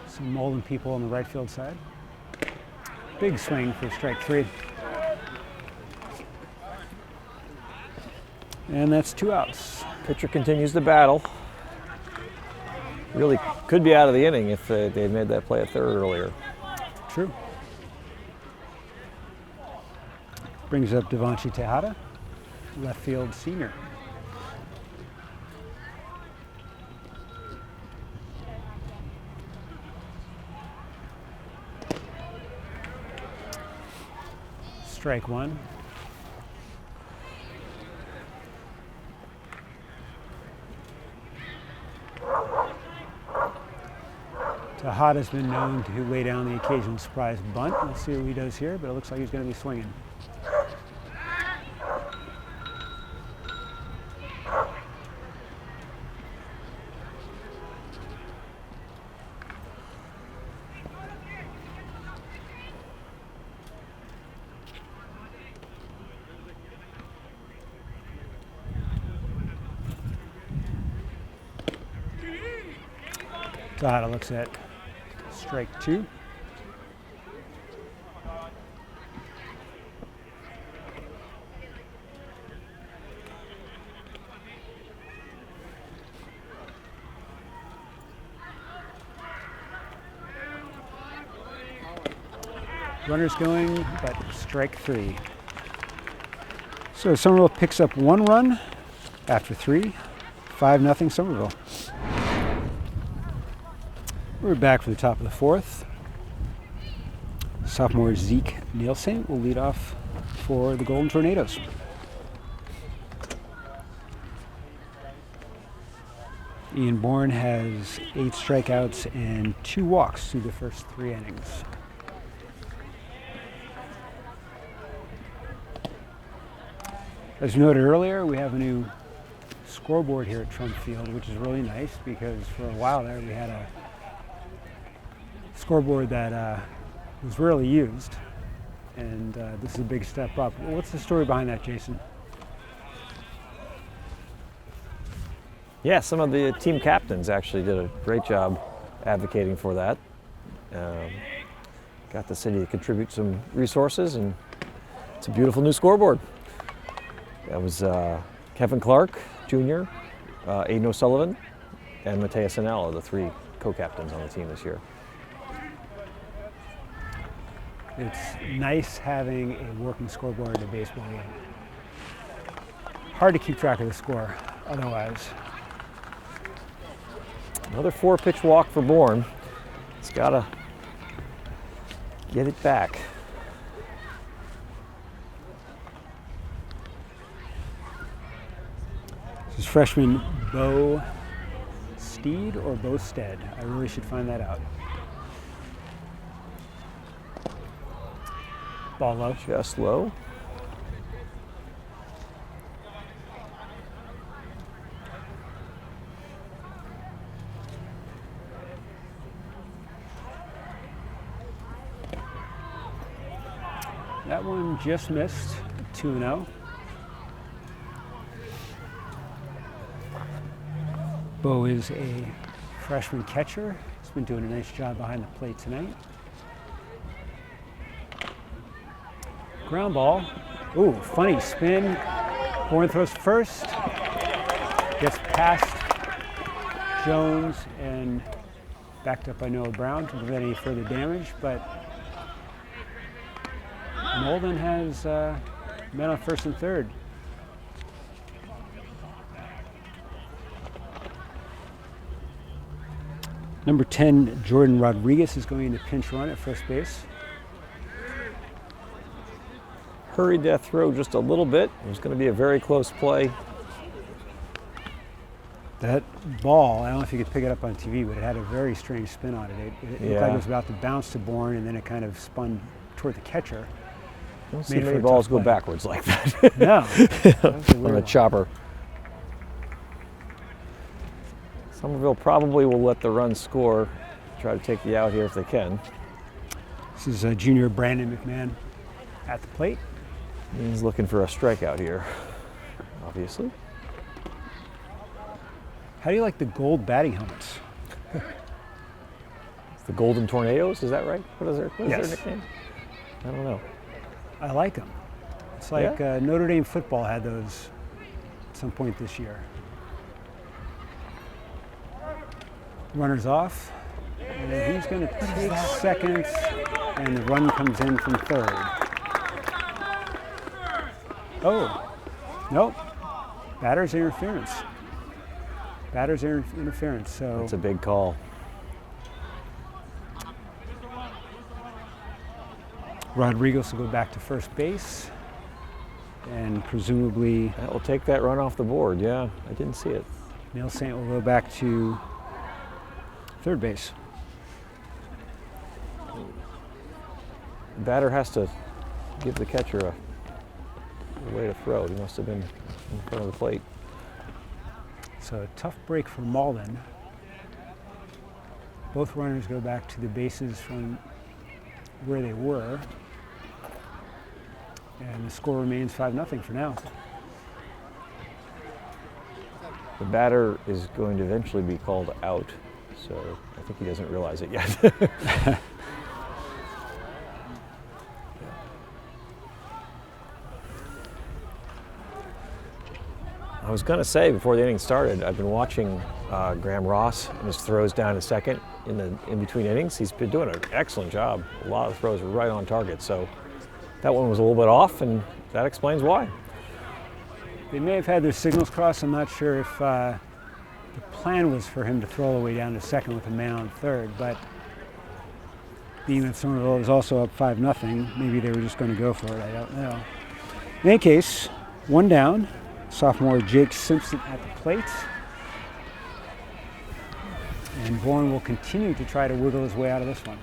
some Malden people on the right field side. Big swing for strike 3. And that's 2 outs. Pitcher continues the battle. Really could be out of the inning if they had made that play at third earlier. True. Brings up Devanshi Tejada, left field senior. Strike 1. Tejada's been known to lay down the occasional surprise bunt. Let's see what he does here, but it looks like he's going to be swinging. Tejada looks at strike 2. Runners going, but strike 3. So Somerville picks up 1 run after 3. 5-0 Somerville. We're back for the top of the 4th. Sophomore Zeke Nielsen will lead off for the Golden Tornadoes. Ian Bourne has 8 strikeouts and 2 walks through the first 3 innings. As noted earlier, we have a new scoreboard here at Trump Field, which is really nice because for a while there we had a scoreboard that was rarely used, and this is a big step up. What's the story behind that, Jason? Yeah, some of the team captains actually did a great job advocating for that. Got the city to contribute some resources, and it's a beautiful new scoreboard. That was Kevin Clark Jr., Aiden O'Sullivan, and Mateus Anello, the 3 co-captains on the team this year. It's nice having a working scoreboard in a baseball game. Hard to keep track of the score otherwise. Another 4-pitch walk for Bourne. He's got to get it back. This is freshman Bo Steed or Bo Stead. I really should find that out. Ball low. Just low. That one just missed. 2-0. Bo is a freshman catcher. He's been doing a nice job behind the plate tonight. Ground ball. Ooh, funny spin. Bourne throws first. Gets past Jones and backed up by Noah Brown to prevent any further damage, but Malden has men on first and third. Number 10, Jordan Rodriguez is going to pinch run at first base. Hurried that throw just a little bit. It was going to be a very close play. That ball, I don't know if you could pick it up on TV, but it had a very strange spin on it. It looked like it was about to bounce to Bourne, and then it kind of spun toward the catcher. Don't see many balls go backwards like that. No. On a chopper. Somerville probably will let the run score, try to take the out here if they can. This is junior Brandon McMahon at the plate. He's looking for a strikeout here, obviously. How do you like the gold batting helmets? It's the Golden Tornadoes, is that right? What is their nickname? I don't know. I like them. It's like Notre Dame football had those at some point this year. Runners off, and he's going to take second, and the run comes in from third. Oh, nope. Batter's interference. Batter's interference, so. That's a big call. Rodriguez will go back to first base, and presumably. That will take that run off the board, yeah. I didn't see it. Neil Saint will go back to third base. The batter has to give the catcher a way to throw. He must have been in front of the plate. So a tough break for Malden. Both runners go back to the bases from where they were. And the score remains 5-0 for now. The batter is going to eventually be called out, so I think he doesn't realize it yet. I was going to say before the inning started, I've been watching Graham Ross and his throws down to second in between innings. He's been doing an excellent job. A lot of throws are right on target. So that one was a little bit off, and that explains why. They may have had their signals crossed. I'm not sure if the plan was for him to throw all the way down to second with a man on third, but being that Somerville was also up 5-0, maybe they were just going to go for it. I don't know. In any case, one down. Sophomore Jake Simpson at the plate. And Bourne will continue to try to wiggle his way out of this one.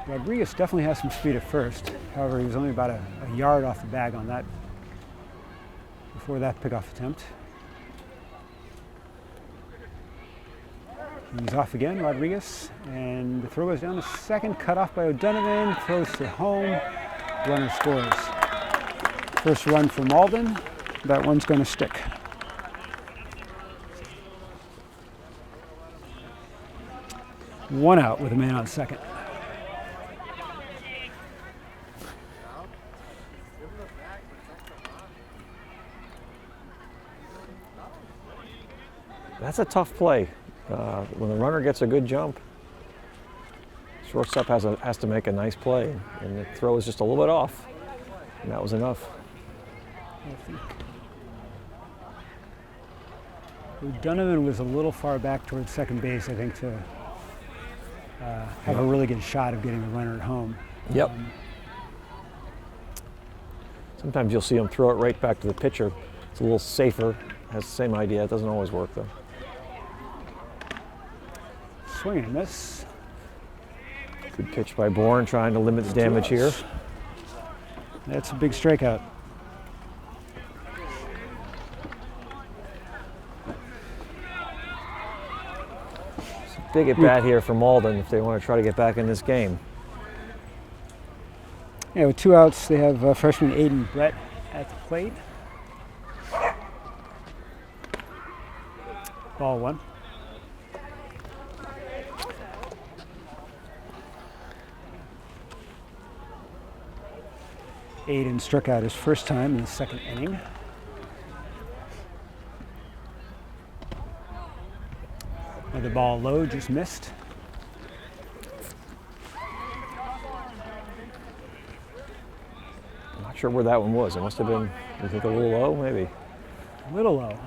Rodriguez definitely has some speed at first. However, he was only about a yard off the bag on that before that pickoff attempt. He's off again, Rodriguez, and the throw goes down to second, cut off by O'Donovan, throws to home, runner scores. First run for Malden, that one's going to stick. One out with a man on second. That's a tough play. When the runner gets a good jump, shortstop has to make a nice play, and the throw is just a little bit off, and that was enough. O'Donovan was a little far back towards second base, I think, to have a really good shot of getting the runner at home. Yep. Sometimes you'll see him throw it right back to the pitcher. It's a little safer, has the same idea. It doesn't always work, though. Swing and a miss. Good pitch by Bourne, trying to limit the damage here. That's a big strikeout. It's a big at bat here for Malden if they want to try to get back in this game. Yeah, with 2 outs, they have freshman Aiden Brett at the plate. Ball one. Aiden struck out his first time in the second inning. Another ball low, just missed. I'm not sure where that one was. It must have been, you think, a little low, maybe? A little low.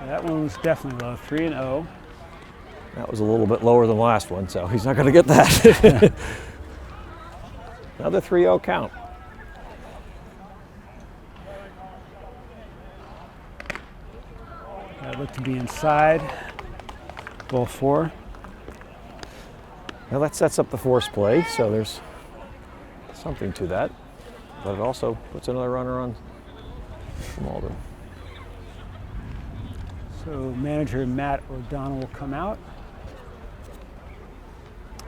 That one was definitely low, 3-0. That was a little bit lower than the last one, so he's not going to get that. Another 3-0 count. That looked to be inside. Ball four. Now that sets up the force play, so there's something to that. But it also puts another runner on Malden. So manager Matt O'Donnell will come out.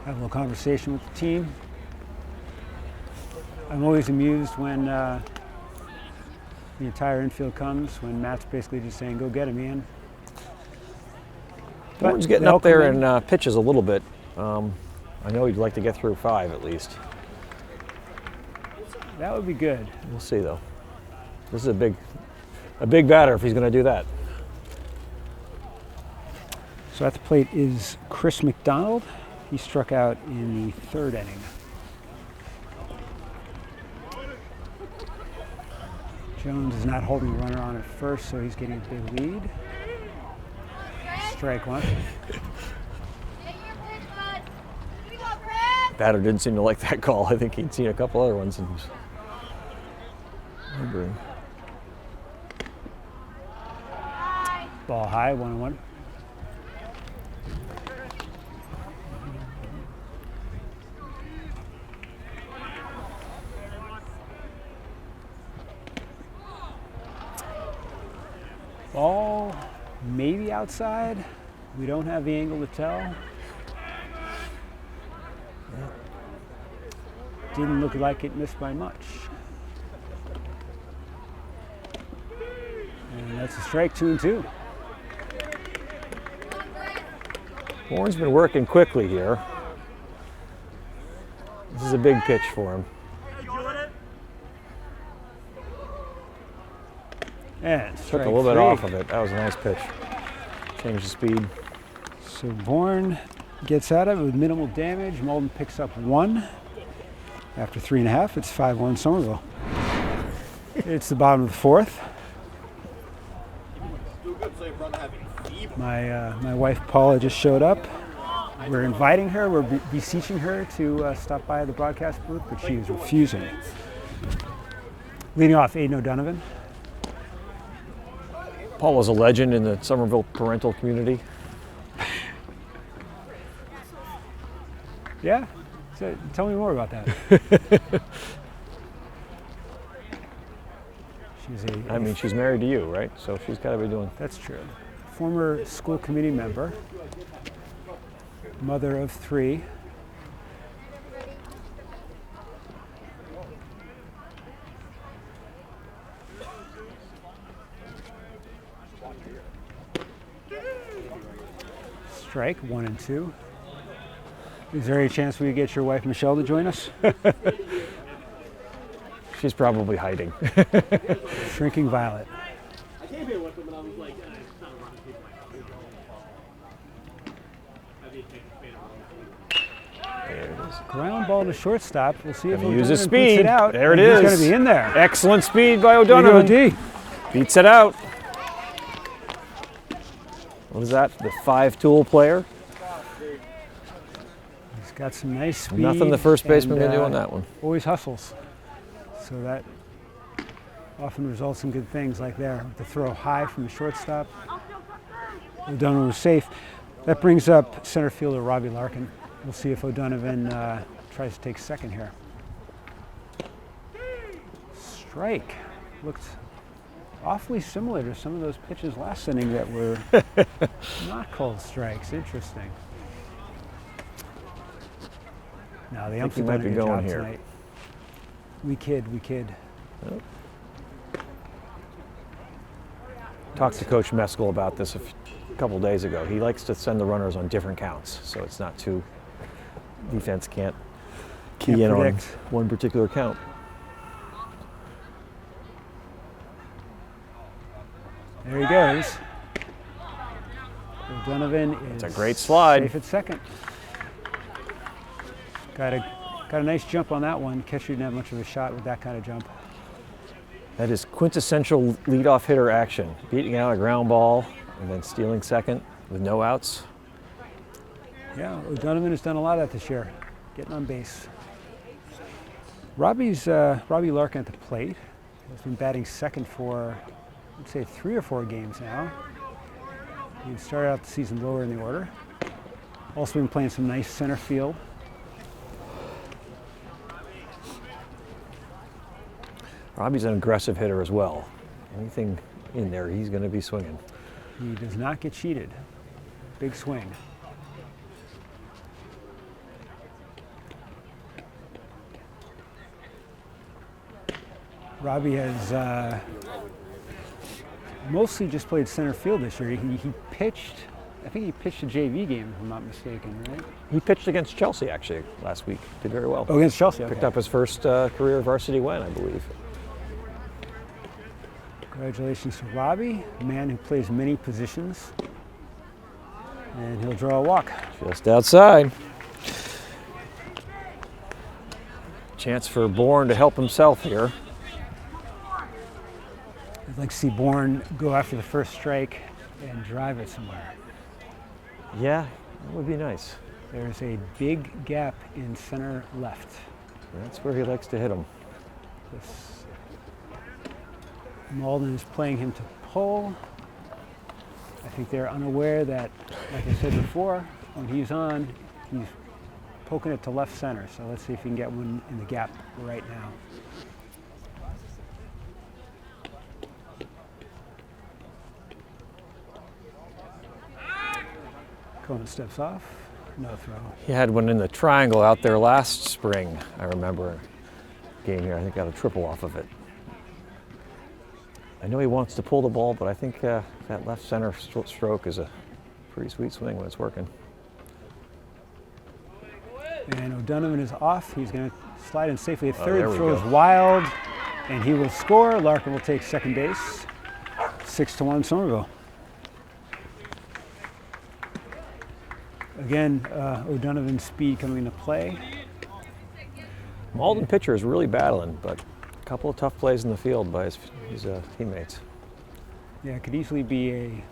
Have a little conversation with the team. I'm always amused when the entire infield comes, when Matt's basically just saying, go get him, Ian. Bourne's getting up there and pitches a little bit. I know he'd like to get through 5 at least. That would be good. We'll see though. This is a big batter if he's going to do that. So at the plate is Chris McDonald. He struck out in the third inning. Jones is not holding the runner on at first, so he's getting a big lead. Strike one. Batter didn't seem to like that call. I think he'd seen a couple other ones and was wondering. Ball high, 1-1. Ball maybe outside. We don't have the angle to tell. Didn't look like it missed by much. And that's a strike, 2-2. Bourne's been working quickly here. This is a big pitch for him. And Took a little bit off of it. That was a nice pitch. Changed the speed. So Bourne gets out of it with minimal damage. Malden picks up 1. After 3.5, it's 5-1 Somerville. It's the bottom of the 4th. My wife Paula just showed up. We're inviting her, we're beseeching her to stop by the broadcast booth, but she is refusing. Leading off, Aiden O'Donovan. Paul was a legend in the Somerville parental community. Yeah? So tell me more about that. She's married to you, right? So she's got to be doing. That's true. Former school committee member, mother of 3. Strike 1 and 2. Is there any chance we could get your wife Michelle to join us? She's probably hiding. Shrinking violet. I came here with them and I was like, it's not a run There it is. Ground ball to shortstop. We'll see if Gonna use his O'Donovan beats speed. it out. There it He's is. going to be in there. Excellent speed by There you O'Donovan. go, D. Beats it out. What is that? The 5-tool player? He's got some nice speed. Nothing the first baseman and, can do on that one. Always hustles. So that often results in good things like there. The throw high from the shortstop. O'Donovan was safe. That brings up center fielder Robbie Larkin. We'll see if O'Donovan tries to take second here. Strike. Looked awfully similar to some of those pitches last inning that were not called strikes. Interesting. Now the umps have done a good job tonight. We kid. Oh. Talked to Coach Meskel about this a couple days ago. He likes to send the runners on different counts, so it's not too. Defense can't key in on one particular count. There he goes. O'Donovan is It's a great slide. safe at second. Got a nice jump on that one. Catcher didn't have much of a shot with that kind of jump. That is quintessential leadoff hitter action. Beating out a ground ball and then stealing second with no outs. Yeah, O'Donovan has done a lot of that this year, getting on base. Robbie Larkin at the plate. He's been batting second for, I'd say, 3 or 4 games now. He started out the season lower in the order. Also been playing some nice center field. Robbie's an aggressive hitter as well. Anything in there, he's going to be swinging. He does not get cheated. Big swing. Robbie has mostly just played center field this year. He pitched, I think he pitched a JV game, if I'm not mistaken, right? He pitched against Chelsea, actually, last week. Did very well. Oh, against Chelsea, okay. Picked up his first career varsity win, I believe. Congratulations to Robbie, a man who plays many positions. And he'll draw a walk. Just outside. Chance for Bourne to help himself here. I'd like to see Bourne go after the first strike and drive it somewhere. Yeah, that would be nice. There's a big gap in center left. That's where he likes to hit him. Malden is playing him to pull. I think they're unaware that, like I said before, when he's on, he's poking it to left center. So let's see if he can get one in the gap right now. Conan steps off, no throw. He had one in the triangle out there last spring, I remember. Game here, I think got a triple off of it. I know he wants to pull the ball, but I think that left center stroke is a pretty sweet swing when it's working. And O'Donovan is off. He's going to slide in safely at Oh, third. there we Throws go. wild, and he will score. Larkin will take second base. 6-1 Somerville. Again, O'Donovan's speed coming into play. Malden pitcher is really battling, but a couple of tough plays in the field by his teammates. Yeah, it could easily be a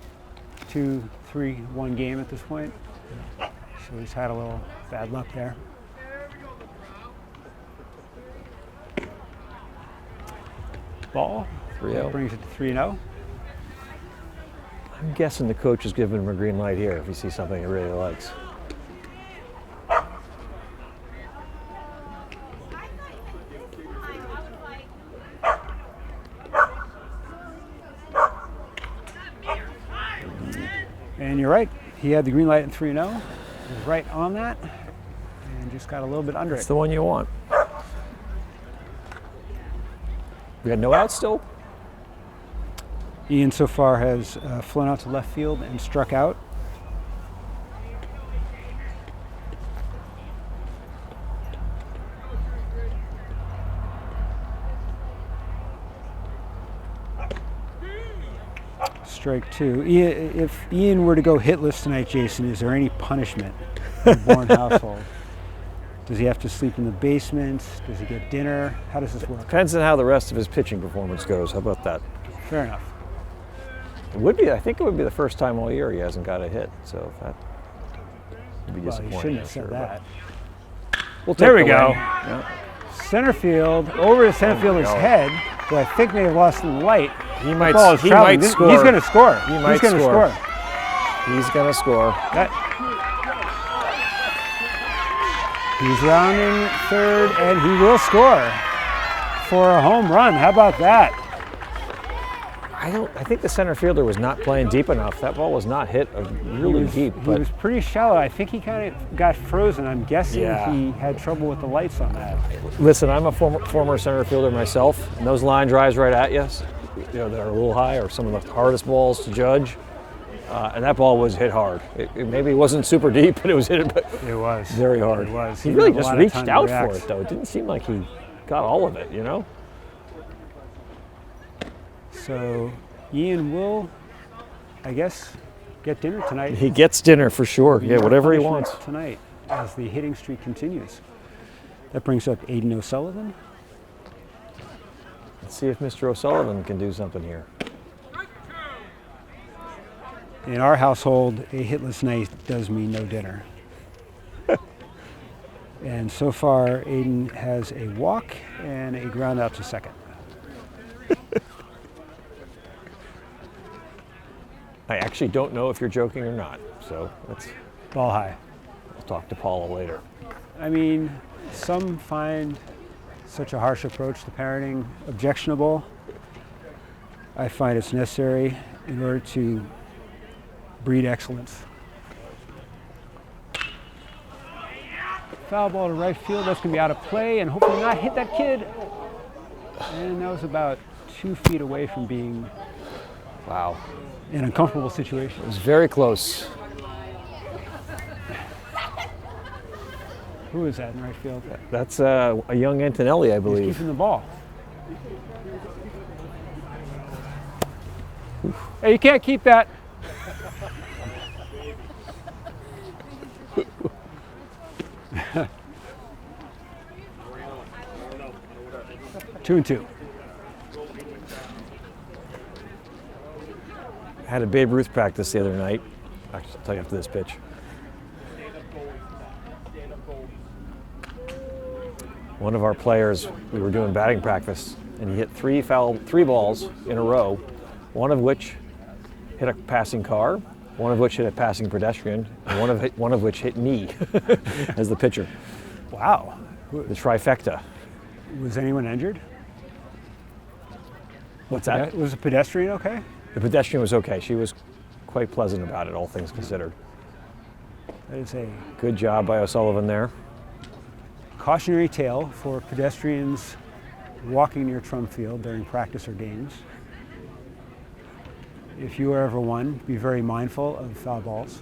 2-3-1 game at this point. So he's had a little bad luck there. Ball. 3-0. That brings it to 3-0. I'm guessing the coach is giving him a green light here if he sees something he really likes. And you're right. He had the green light at 3-0. He was right on that and just got a little bit under It's it. the one you want. We got no outs still? Ian so far has flown out to left field and struck out. Strike two. If Ian were to go hitless tonight, Jason, is there any punishment in the Bourne household? Does he have to sleep in the basement? Does he get dinner? How does this work? Depends on how the rest of his pitching performance goes. How about that? Fair enough. It would be. I think it would be the first time all year he hasn't got a hit. So that would be Well, disappointing. you shouldn't have I'm said sure, that. but we'll There take we the go. win. Yeah. Center field, over to center Oh my fielder's God. head, who I think may have lost in the light. He The might. ball is He traveling. might score. He's going to score. He might He's going to score. score. He's gonna score. He's rounding third, and he will score for a home run. How about that? I think the center fielder was not playing deep enough. That ball was not hit really deep. He But was pretty shallow. I think he kind of got frozen. I'm guessing Yeah. he had trouble with the lights on that. listen, I'm a former center fielder myself, and those line drives right at you, that are a little high, are some of the hardest balls to judge. And that ball was hit hard. Maybe it wasn't super deep, but it was hit It was. very hard. It was. He He really didn't have a just lot of reached time to out for react. it, though. It didn't seem like he got all of it, So Ian will, I guess, get dinner tonight. He gets dinner for sure. Yeah, No whatever he punishment wants. tonight as the hitting streak continues. That brings up Aiden O'Sullivan. Let's see if Mr. O'Sullivan can do something here. In our household, a hitless night does mean no dinner. And so far, Aiden has a walk and a ground out to second. I actually don't know if you're joking or not, so Ball high. we'll talk to Paula later. I mean, some find such a harsh approach to parenting objectionable. I find it's necessary in order to breed excellence. Foul ball to right field. That's going to be out of play and hopefully not hit that kid. And that was about 2 feet away from being Wow. an uncomfortable situation. It was very close. Who is that in right field? That's a young Antonelli, I He's believe. keeping the ball. Hey, you can't keep that. Two and two. I had a Babe Ruth practice the other night. Actually, I'll tell you after this pitch. One of our players, we were doing batting practice, and he hit three balls in a row, one of which hit a passing car, one of which hit a passing pedestrian, and one of which hit me as the pitcher. Wow. The trifecta. Was anyone injured? What's that? Was a pedestrian okay? The pedestrian was okay. She was quite pleasant about it, all things considered. That is a Good job by O'Sullivan there. cautionary tale for pedestrians walking near Trump Field during practice or games. If you are ever one, be very mindful of foul balls.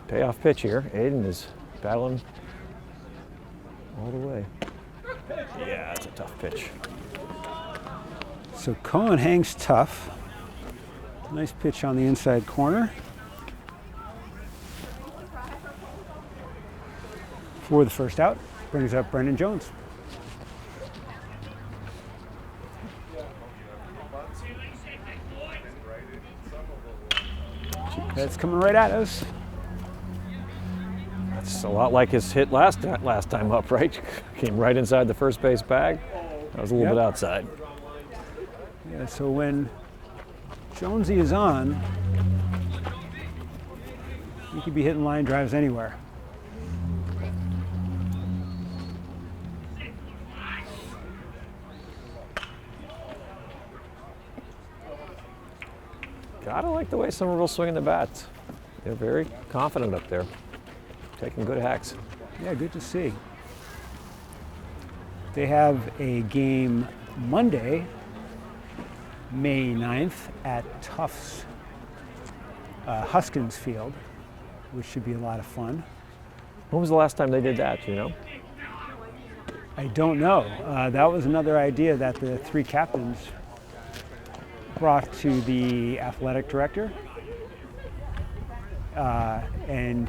payoff pitch here. Aiden is battling all the way. Yeah, it's a tough pitch. So Cohen hangs tough. Nice pitch on the inside corner. For the first out, brings up Brendan Jones. That's coming right at us. That's a lot like his hit last time up, right? Came right inside the first base bag. That was a little bit outside. Yeah, so when Jonesy is on, he could be hitting line drives anywhere. Gotta like the way Somerville's swinging the bats. They're very confident up there, taking good hacks. Yeah, good to see. They have a game Monday, May 9th at Tufts Huskins Field, which should be a lot of fun. When was the last time they did that, do you know? I don't know. That was another idea that the three captains brought to the athletic director, and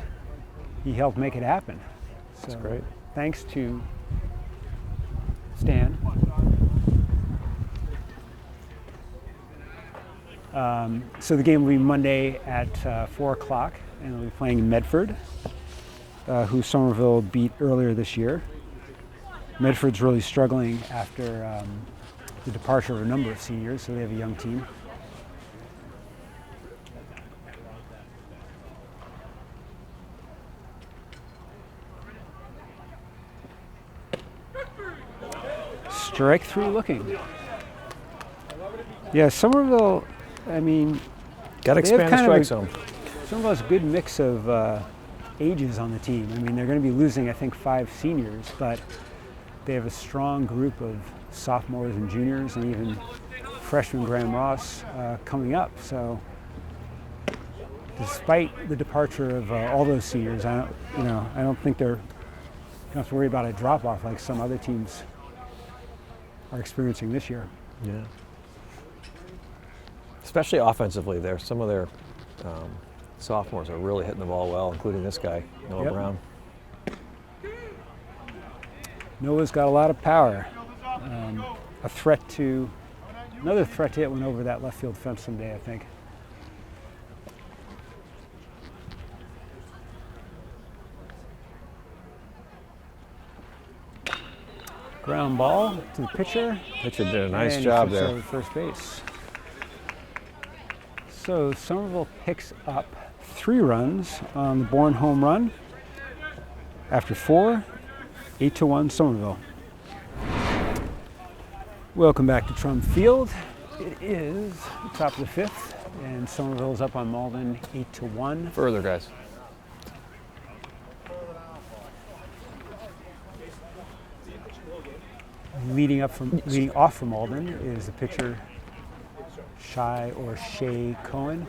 he helped make it happen. So That's great. Thanks to Stan. So the game will be Monday at 4 o'clock, and they'll be playing Medford, who Somerville beat earlier this year. Medford's really struggling after the departure of a number of seniors, so they have a young team. Strike three looking. Yeah, Somerville, I mean, Got to expand the strike zone. Somerville has a good mix of ages on the team. I mean, they're going to be losing, I think, 5 seniors, but they have a strong group of sophomores and juniors, and even freshman Graham Ross coming up. So, despite the departure of all those seniors, I don't think they're going to have to worry about a drop-off like some other teams are experiencing this year. Yeah. Especially offensively, there some of their sophomores are really hitting the ball well, including this guy, Noah Brown. Noah's got a lot of power. Another threat to hit went over that left field fence someday, I think. Ground ball to the pitcher. Pitcher did a nice And job he flips there. over first base. So Somerville picks up 3 runs on the Bourne home run. After 4, 8-1 Somerville. Welcome back to Trump Field. It is the top of the 5th, and Somerville's up on Malden 8-1. Further, guys. Leading off from Malden is the pitcher Shay Cohen.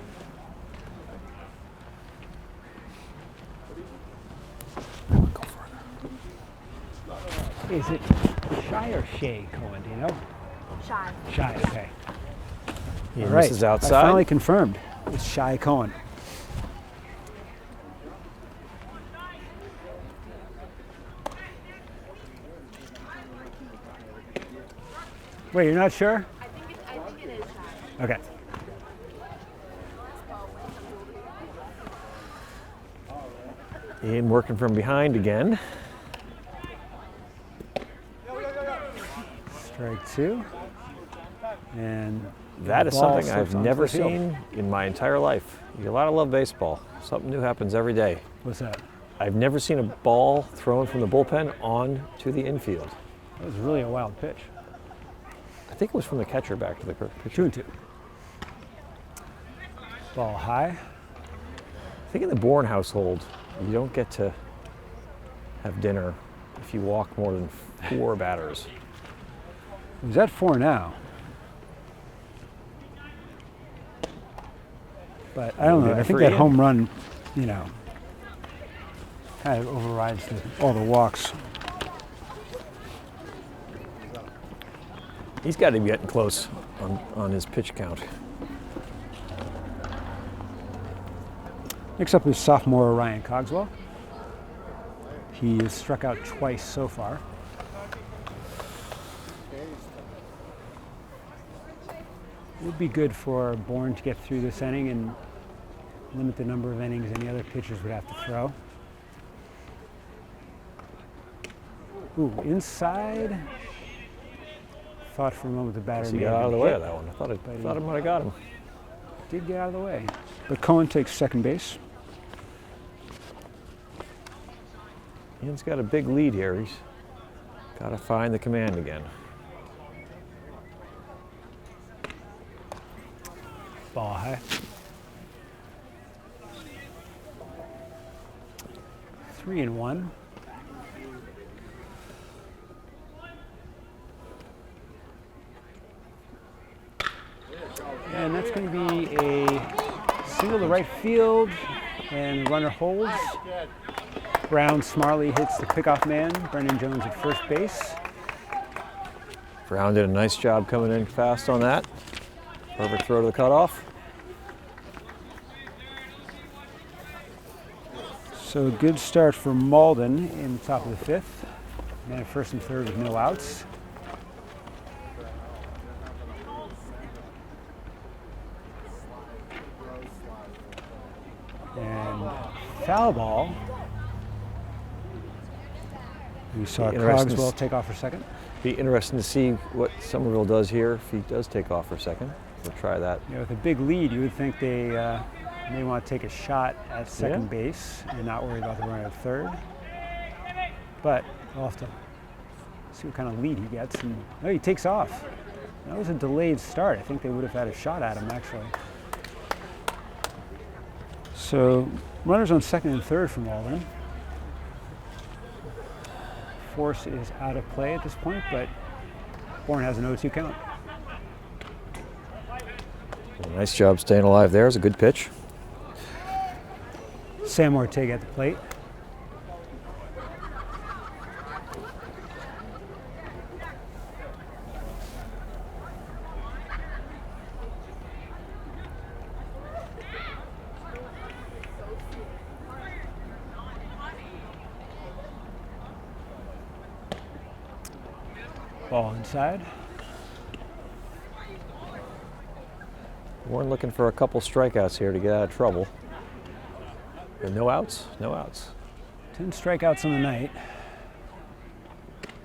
Go further. Is it Shy or Shay Cohen? Do you know? Shy. Shy. Okay. He All right. misses outside. I finally confirmed. It's Shy Cohen. Wait, you're not sure? I think it is Shy. Okay. Ian working from behind again. Strike 2. And That is the ball something I've slips onto never the field. seen in my entire life. You gotta love baseball. Something new happens every day. What's that? I've never seen a ball thrown from the bullpen on to the infield. That was really a wild pitch. I think it was from the catcher back to the pitcher. 2-2. Ball high. I think in the Bourne household, you don't get to have dinner if you walk more than 4 batters. It was at 4 now. But I don't know. I think for that Ian. home run, Kind of overrides all the walks. He's got to be getting close on his pitch count. Next up is sophomore Ryan Cogswell. He has struck out twice so far. It would be good for Bourne to get through this inning and limit the number of innings any other pitchers would have to throw. Ooh, inside. Thought for a moment the batter He may got have out of the been way hit. of that one. I thought I might have got him. Did get out of the way. But Cohen takes second base. Ian's got a big lead here. He's got to find the command again. Ball high. 3-1. And that's going to be a single to right field, and the runner holds. Brown smartly hits the pickoff man, Brendan Jones at first base. Brown did a nice job coming in fast on that. Perfect throw to the cutoff. So a good start for Malden in the top of the fifth. Man at first and third with no outs. And foul ball. We saw Cogswell take off for second. Be interesting to see what Somerville does here if he does take off for second. We'll try that. You know, with a big lead, you would think they may want to take a shot at second base and not worry about the runner at third. But we'll have to see what kind of lead he gets. And no, he takes off. That was a delayed start. I think they would have had a shot at him, actually. So runners on second and third from Malden. Force is out of play at this point, but Bourne has an 0-2 count. Nice job staying alive there. It's a good pitch. Sam Ortega at the plate. Ball inside. Warren looking for a couple strikeouts here to get out of trouble. And no outs? No outs. 10 strikeouts on the night.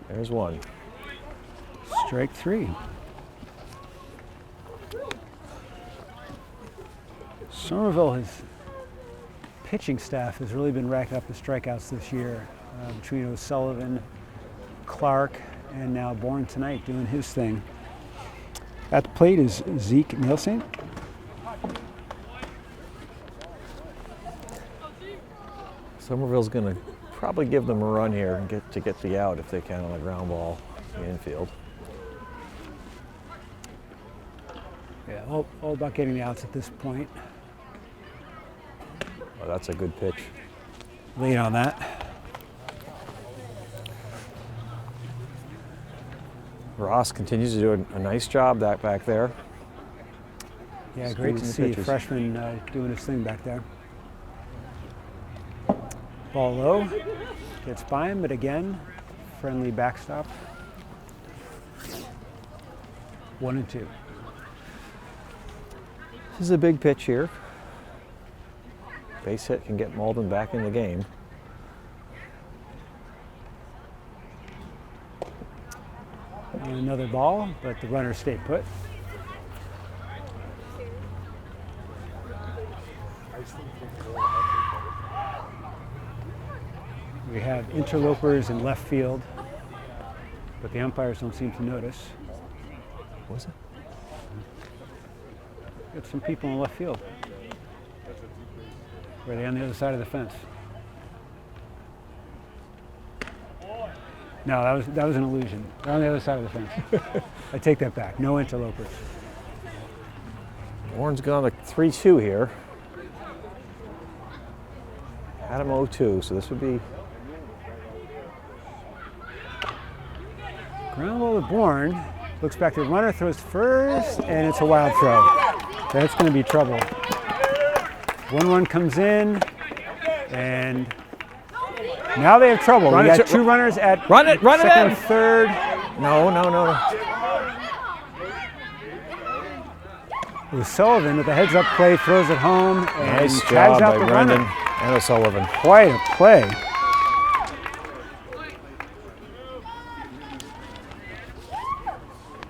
There's one. Strike three. Somerville, his pitching staff has really been racking up the strikeouts this year. Between O'Sullivan, Clark, and now Bourne tonight doing his thing. At the plate is Zeke Nielsen. Somerville's going to probably give them a run here and get the out if they can on a ground ball in the infield. Yeah, all about getting the outs at this point. Oh, that's a good pitch. Lead on that. Ross continues to do a nice job back there. Yeah, great to Squeezing the see a pitches. freshman doing his thing back there. Ball low, gets by him, but again, friendly backstop. 1-2. This is a big pitch here. Base hit can get Malden back in the game. And another ball, but the runner stayed put. We have interlopers in left field, but the umpires don't seem to notice. What was it? Got some people in left field. Were they on the other side of the fence? No, that was an illusion. They're on the other side of the fence. I take that back. No interlopers. Warren's gone to 3-2 here. Had him 0-2, so this would be Ground ball to Bourne. Looks back to the runner, throws first, and it's a wild throw. That's going to be trouble. 1-1 comes in, and now they have trouble. We got two runners at second and third. No. O'Sullivan with a heads-up play, throws it home, and Nice tags job out by the Brendan runner. and O'Sullivan. Quite a play.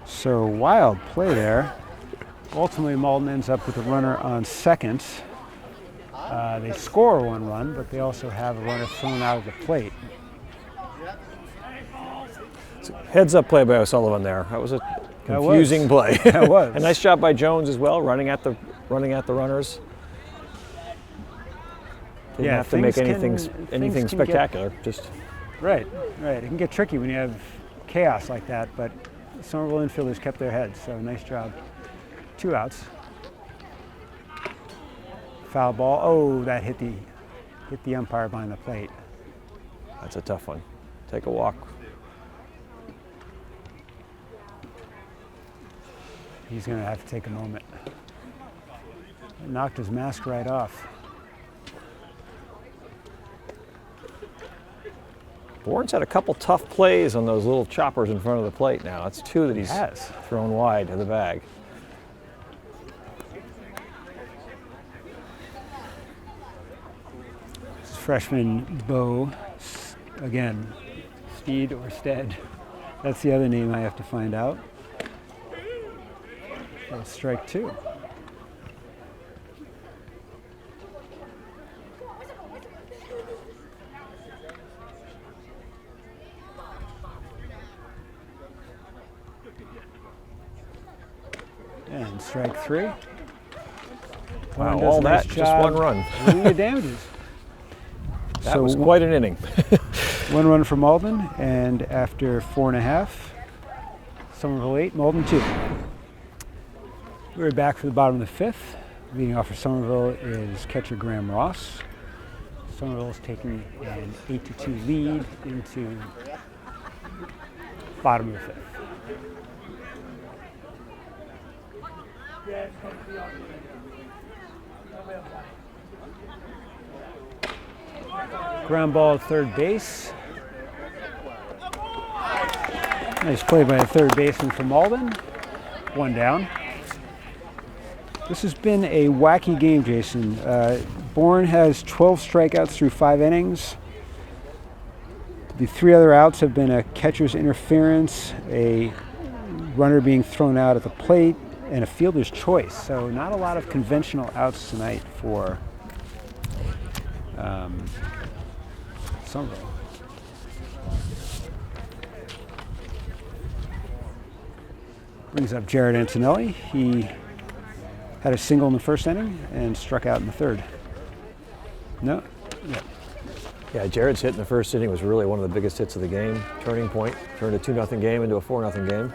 So wild play there. Ultimately, Malden ends up with a runner on second. They score 1 run, but they also have a runner thrown out of the plate. Heads up play by O'Sullivan there. That was a confusing play. That was. A nice job by Jones as well, running at the runners. Didn't have to make anything spectacular. Just right. It can get tricky when you have chaos like that, but Somerville infielders kept their heads, so nice job. 2 outs. Foul ball. Oh, that hit the umpire behind the plate. that's a tough one. Take a walk. He's going to have to take a moment. It knocked his mask right off. Bourne's had a couple tough plays on those little choppers in front of the plate now. That's 2 that he's thrown wide of the bag. This is freshman Bo, again, Steed or Stead. That's the other name I have to find out. That's strike 2. And strike 3. Wow, all that, just 1 run. Doing the damages. That was quite an inning. 1 run for Malden, and after 4.5, Somerville 8, Malden 2. We're back for the bottom of the 5th. Leading off for Somerville is catcher Graham Ross. Somerville is taking an 8-2 lead into bottom of the 5th. Ground ball at third base. Nice play by the third baseman from Malden. 1 down. This has been a wacky game, Jason. Bourne has 12 strikeouts through 5 innings. The 3 other outs have been a catcher's interference, a runner being thrown out at the plate, and a fielder's choice. So not a lot of conventional outs tonight for Somerville. Brings up Jared Antonelli. He had a single in the first inning and struck out in the third. No? Yeah, Jared's hit in the first inning was really one of the biggest hits of the game. Turning point, turned a 2-0 game into a 4-0 game.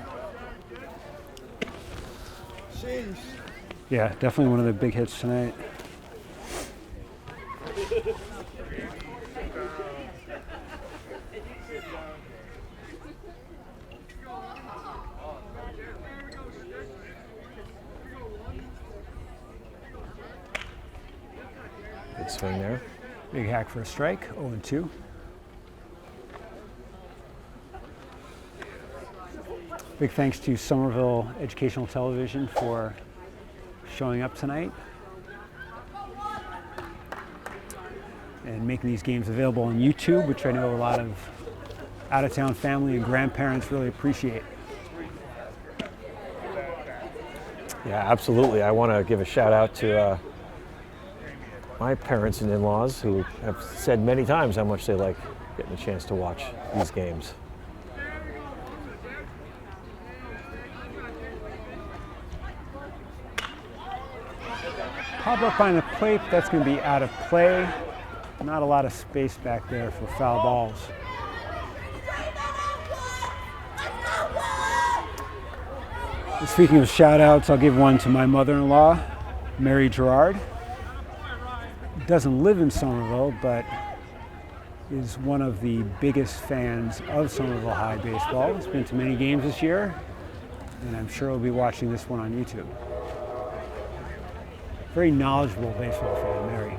Yeah, definitely one of the big hits tonight. Good swing there. Big hack for a strike, 0-2. Big thanks to Somerville Educational Television for showing up tonight and making these games available on YouTube, which I know a lot of out-of-town family and grandparents really appreciate. Yeah, absolutely. I want to give a shout out to my parents and in-laws who have said many times how much they like getting a chance to watch these games. Pop up on the plate, that's going to be out of play. Not a lot of space back there for foul balls. Speaking of shout outs, I'll give one to my mother-in-law, Mary Gerard. doesn't live in Somerville, but is one of the biggest fans of Somerville High baseball. He's been to many games this year, and I'm sure he'll be watching this one on YouTube. Very knowledgeable baseball fan, Mary.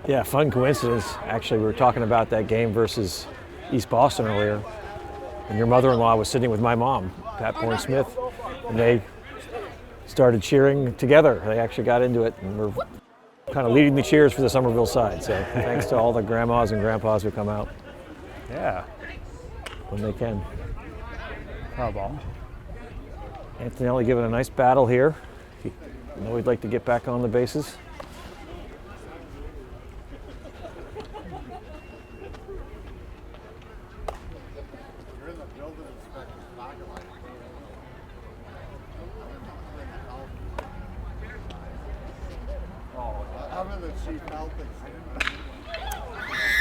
Yeah, fun coincidence. Actually, we were talking about that game versus East Boston earlier, and your mother-in-law was sitting with my mom, Pat Bourne-Smith, and they started cheering together. They actually got into it, and we're kind of leading the cheers for the Somerville side. So thanks to all the grandmas and grandpas who come out. Yeah. When they can. Foul ball. Antonelli giving a nice battle here. I know he'd like to get back on the bases.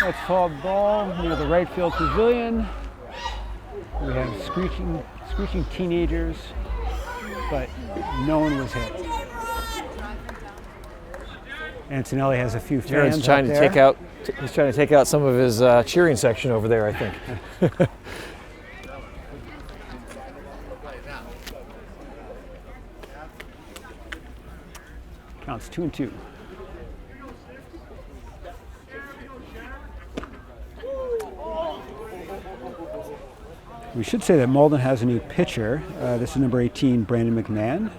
That's foul ball near the right field pavilion. We have screeching teenagers, but no one was hit. Antonelli has a few fans Jared's trying out to there. he's trying to take out some of his cheering section over there, I think. Counts 2-2. We should say that Malden has a new pitcher. This is number 18, Brandon McMahon,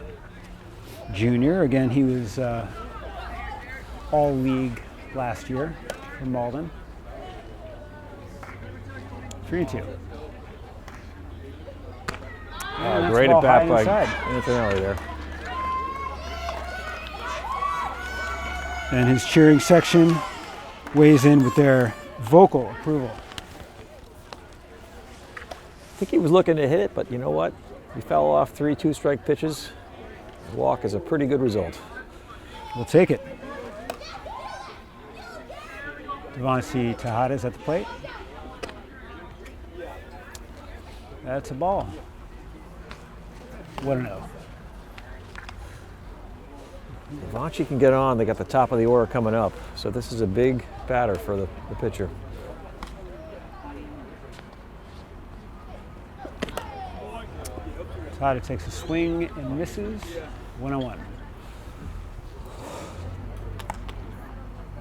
Jr. Again, he was all-league last year for Malden. 3-2. Great at bat by Antonelli there. And his cheering section weighs in with their vocal approval. I think he was looking to hit it, but you know what? He fell off 3 two-strike pitches. A walk is a pretty good result. We'll take it. Varsity Tejada's at the plate. That's a ball. What a no. Varsity can get on. They got the top of the order coming up. So this is a big batter for the pitcher. Tejada takes a swing and misses. 1-1.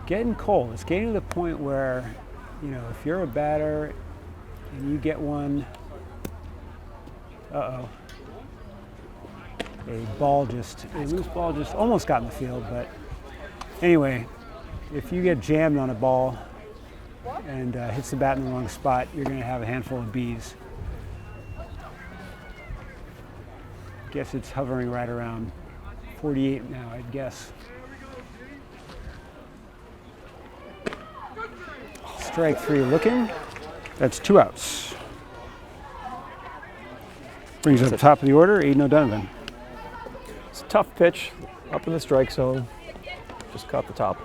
Getting cold. It's getting to the point where, you know, if you're a batter and you get one, a loose ball just almost got in the field, but anyway, if you get jammed on a ball and hits the bat in the wrong spot, you're going to have a handful of bees. Guess it's hovering right around 48 now, I'd guess. Strike 3 looking. That's 2 outs. Brings up the top of the order, Aiden O'Donovan. It's a tough pitch up in the strike zone. Just caught the top.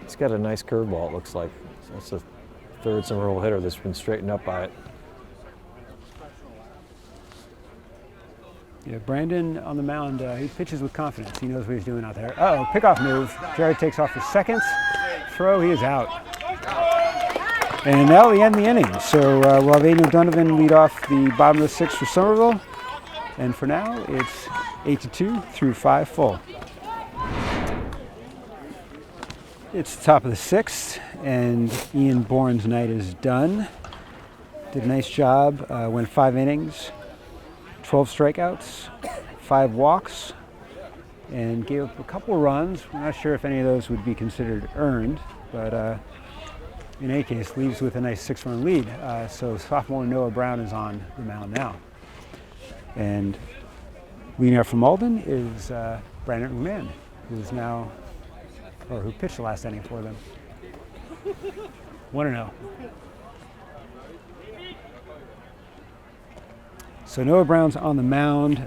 It's got a nice curveball, it looks like. That's the third Somerville hitter that's been straightened up by it. Yeah, Brandon on the mound, he pitches with confidence. He knows what he's doing out there. Uh-oh, pickoff move. Jared takes off his second throw. He is out. And that'll end the inning. So we'll have Aiden O'Donovan lead off the bottom of the 6th for Somerville. And for now, it's 8-2 through 5 full. It's the top of the 6th, and Ian Bourne's night is done. Did a nice job. Went 5 innings. 12 strikeouts, 5 walks, and gave up a couple of runs. We're not sure if any of those would be considered earned, but in any case, leaves with a nice 6-run lead. So sophomore Noah Brown is on the mound now. And leading up from Malden is Brandon McMahon, who pitched the last inning for them. 1-0. So Noah Brown's on the mound.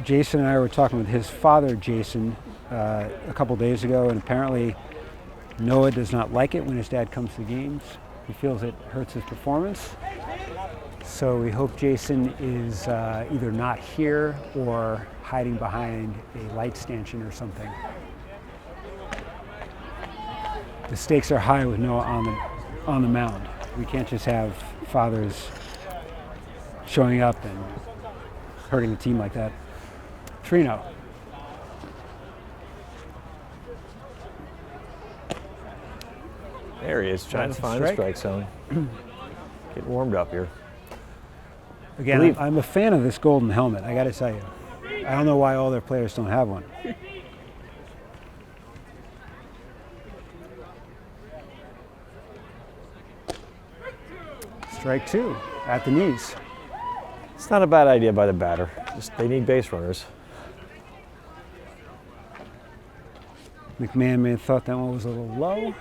Jason and I were talking with his father, Jason, a couple days ago, and apparently Noah does not like it when his dad comes to games. He feels it hurts his performance. So we hope Jason is either not here or hiding behind a light stanchion or something. The stakes are high with Noah on the mound. We can't just have fathers showing up and hurting the team like that. 3-0. There he is, trying That's to a find the strike. strike zone. Get warmed up here. Again, I'm a fan of this golden helmet, I gotta tell you. I don't know why all their players don't have one. Strike 2 at the knees. It's not a bad idea by the batter. Just they need base runners. McMahon may have thought that one was a little low.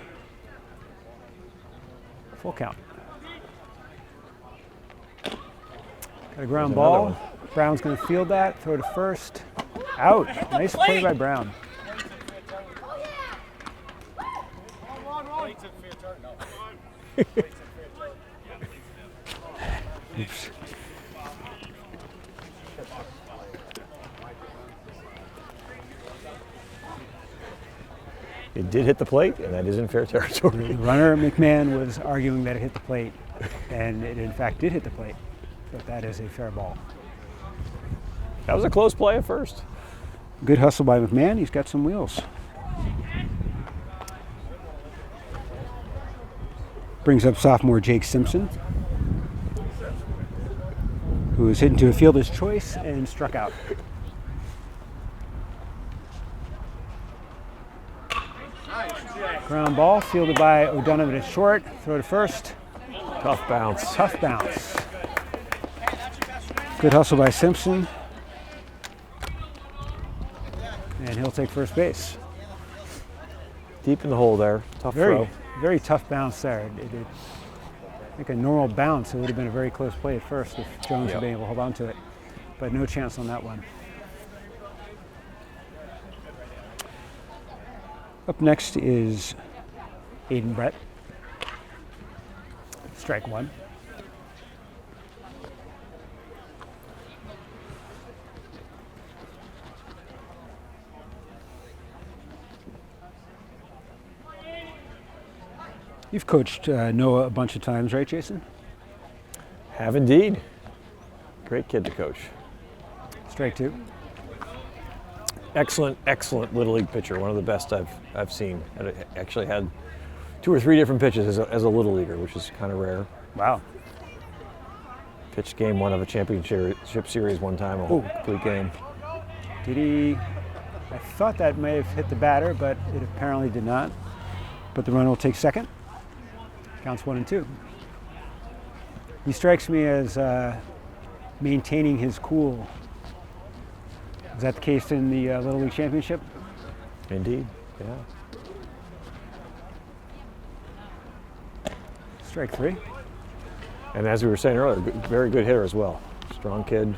Full count. Got a ground There's ball. another Brown's going to field that, throw to first. Out. Nice play by Brown. Oops. It did hit the plate, and that is in fair territory. The runner, McMahon, was arguing that it hit the plate, and it in fact did hit the plate, but that is a fair ball. That was a close play at first. Good hustle by McMahon. He's got some wheels. Brings up sophomore Jake Simpson, who was hit into a fielder's choice and struck out. Ground ball fielded by O'Donovan at short. Throw to first. Tough bounce. Tough bounce. Good hustle by Simpson. And he'll take first base. Deep in the hole there. Tough throw. Very tough bounce there. I think a normal bounce, it would have been a very close play at first if Jones had been able to hold on to it. But no chance on that one. Up next is Aiden Brett. Strike 1. You've coached Noah a bunch of times, right, Jason? Have indeed. Great kid to coach. Strike 2. Excellent, excellent Little League pitcher. One of the best I've seen. And actually had 2 or 3 different pitches as a Little Leaguer, which is kind of rare. Wow. Pitched game 1 of a championship series one time, a whole complete game. Did he? I thought that may have hit the batter, but it apparently did not. But the runner will take second. Counts 1 and 2. He strikes me as maintaining his cool. Is that the case in the Little League Championship? Indeed, yeah. Strike 3. And as we were saying earlier, very good hitter as well. Strong kid.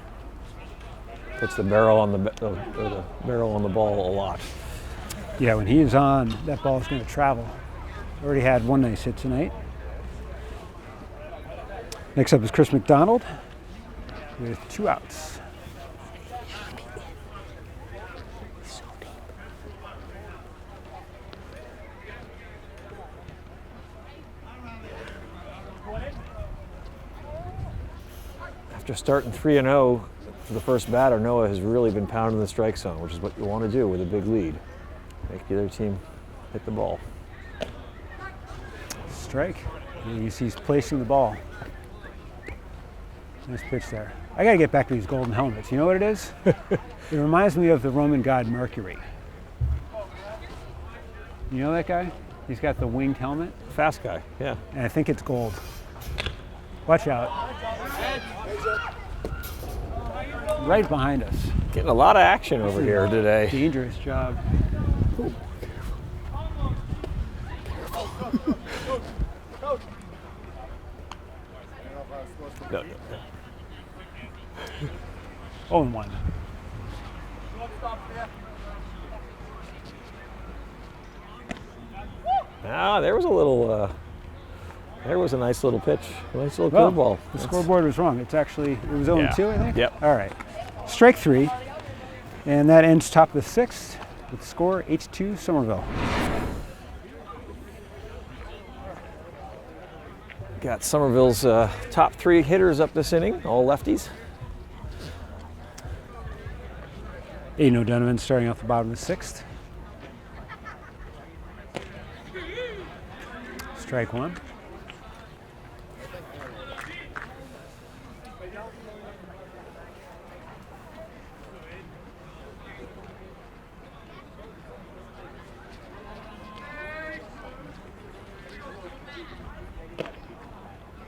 Puts the barrel on the ball a lot. Yeah, when he is on, that ball is going to travel. Already had one nice hit tonight. Next up is Chris McDonald with 2 outs. After starting 3-0 for the first batter, Noah has really been pounding the strike zone, which is what you want to do with a big lead. Make the other team hit the ball. Strike. You see he's placing the ball. Nice pitch there. I gotta get back to these golden helmets. You know what it is? It reminds me of the Roman god Mercury. You know that guy? He's got the winged helmet. Fast guy, yeah. And I think it's gold. Watch out. Right behind us. Getting a lot of action over here today. Dangerous job. No. 0-1. Ah, there was a little There was a nice little pitch, a nice little Well, curveball. the scoreboard was wrong. It was 0-2, I think? Yep. All right. Strike 3. And that ends top of the 6th with the score 8-2 Somerville. Got Somerville's top 3 hitters up this inning, all lefties. Aiden O'Donovan starting off the bottom of the 6th. Strike 1.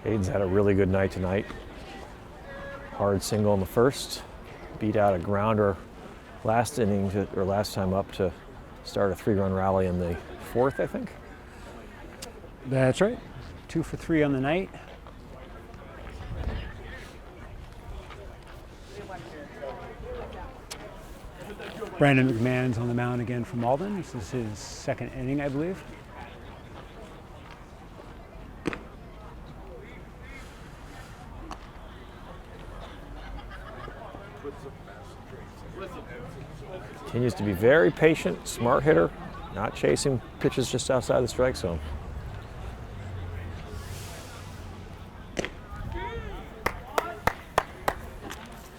Aiden's had a really good night tonight. Hard single in the first, beat out a grounder last inning or last time up to start a 3-run rally in the 4th, I think. That's right. 2 for 3 on the night. Brandon McMahon's on the mound again for Malden. This is his 2nd inning, I believe. Continues to be very patient, smart hitter, not chasing pitches just outside the strike zone.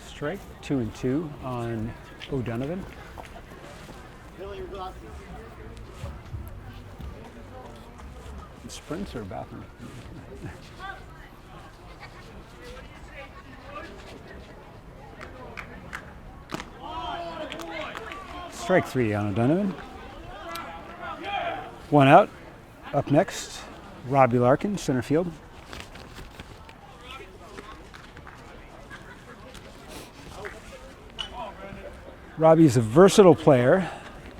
Strike 2-2 on O'Donovan. Sprints or bathroom? Strike 3 on O'Donovan. 1 out. Up next, Robbie Larkin, center field. Robbie's a versatile player.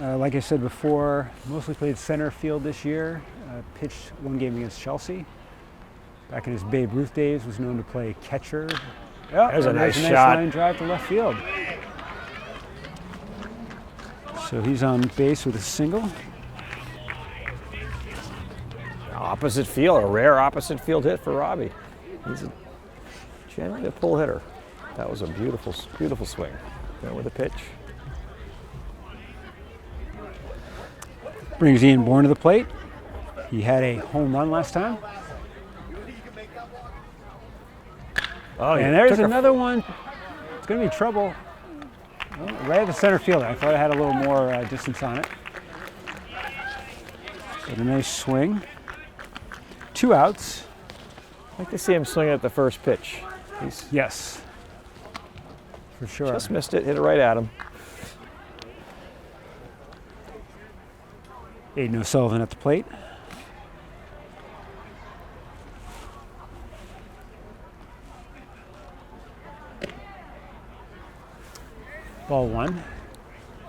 Like I said before, mostly played center field this year. Pitched 1 game against Chelsea. Back in his Babe Ruth days, was known to play catcher. Oh, There's a nice shot. Line drive to left field. So he's on base with a single. Opposite field, a rare opposite field hit for Robbie. He's generally a pull hitter. That was a beautiful, beautiful swing. Went with a pitch. Brings Ian Bourne to the plate. He had a home run last time. Oh, and there's another one. It's going to be trouble. Oh, right at the center field. I thought I had a little more distance on it. But a nice swing. 2 outs. I'd like to see him swing at the first pitch. Yes, for sure. Just missed it, hit it right at him. Aiden O'Sullivan at the plate. Ball 1.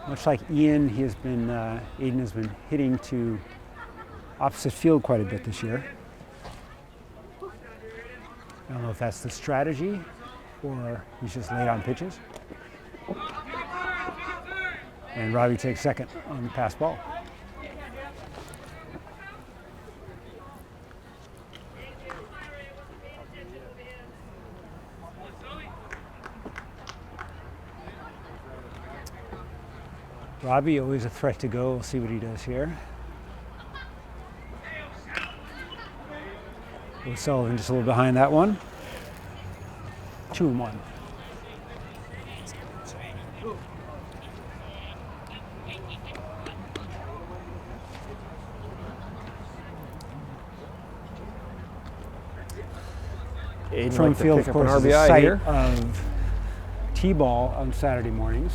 Much like Ian, Aiden has been hitting to opposite field quite a bit this year. I don't know if that's the strategy or he's just late on pitches. And Robbie takes second on the pass ball. Robbie, always a threat to go. We'll see what he does here. O'Sullivan just a little behind that one. 2-1. From field, of course, is the site of T-ball on Saturday mornings.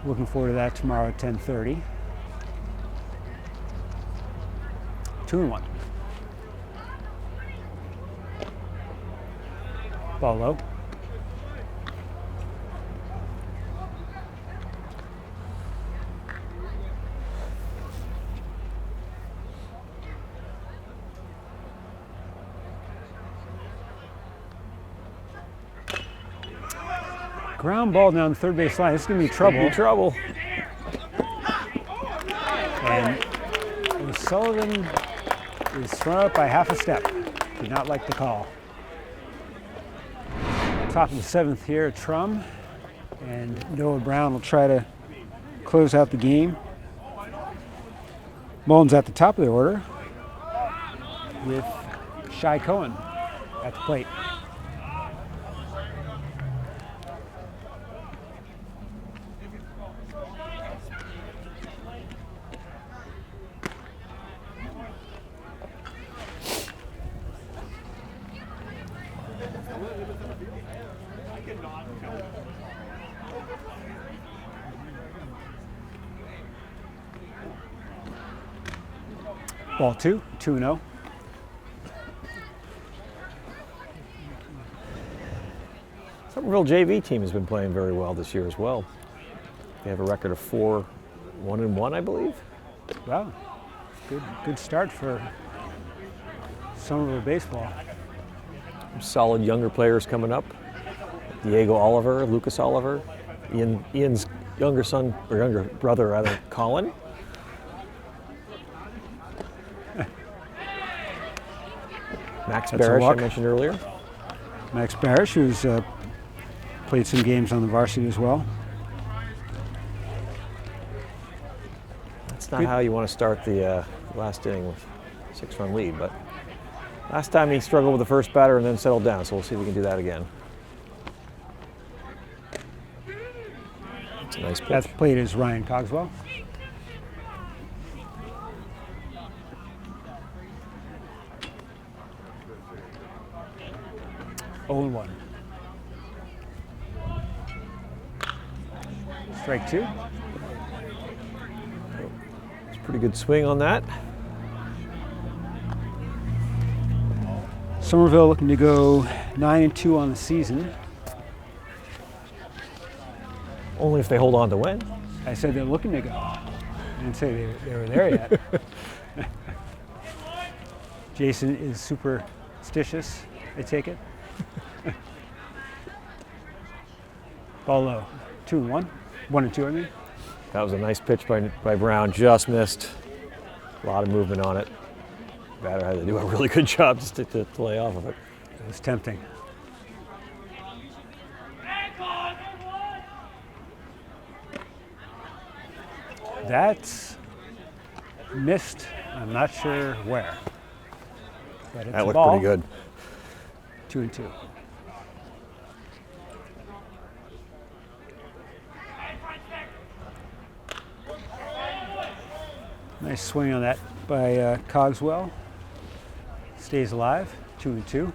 Looking forward to that tomorrow at 10:30. 2-1. Ball low. Ground ball down the third base line. This is going to be trouble. And O'Sullivan is thrown out by half a step. Did not like the call. Top of the 7th here at Trum, and Noah Brown will try to close out the game. Malden's at the top of the order with Shai Cohen at the plate. Ball 2, 2-0. Somerville JV team has been playing very well this year as well. They have a record of 4-1-1, I believe. Wow, good start for Somerville baseball. Some solid younger players coming up. Diego Oliver, Lucas Oliver, Ian's younger brother rather, Colin. Max Barish, I mentioned earlier. Max Barish, who's played some games on the varsity as well. That's not how you want to start the last inning with a 6-run lead, but last time he struggled with the first batter and then settled down, so we'll see if we can do that again. That's a nice pitch. That's played as Ryan Cogswell. Oh, 1. Strike 2. It's a pretty good swing on that. Somerville looking to go 9-2 on the season. Only if they hold on to win. I said they're looking to go. I didn't say they were there yet. Jason is superstitious, I take it. Ball low. 2-1. 1-2, I mean. That was a nice pitch by Brown, just missed. A lot of movement on it. Batter had to do a really good job to lay off of it. It was tempting. That's missed. I'm not sure where. But it's That a looked ball. pretty good. 2-2. Nice swing on that by Cogswell. Stays alive, 2-2.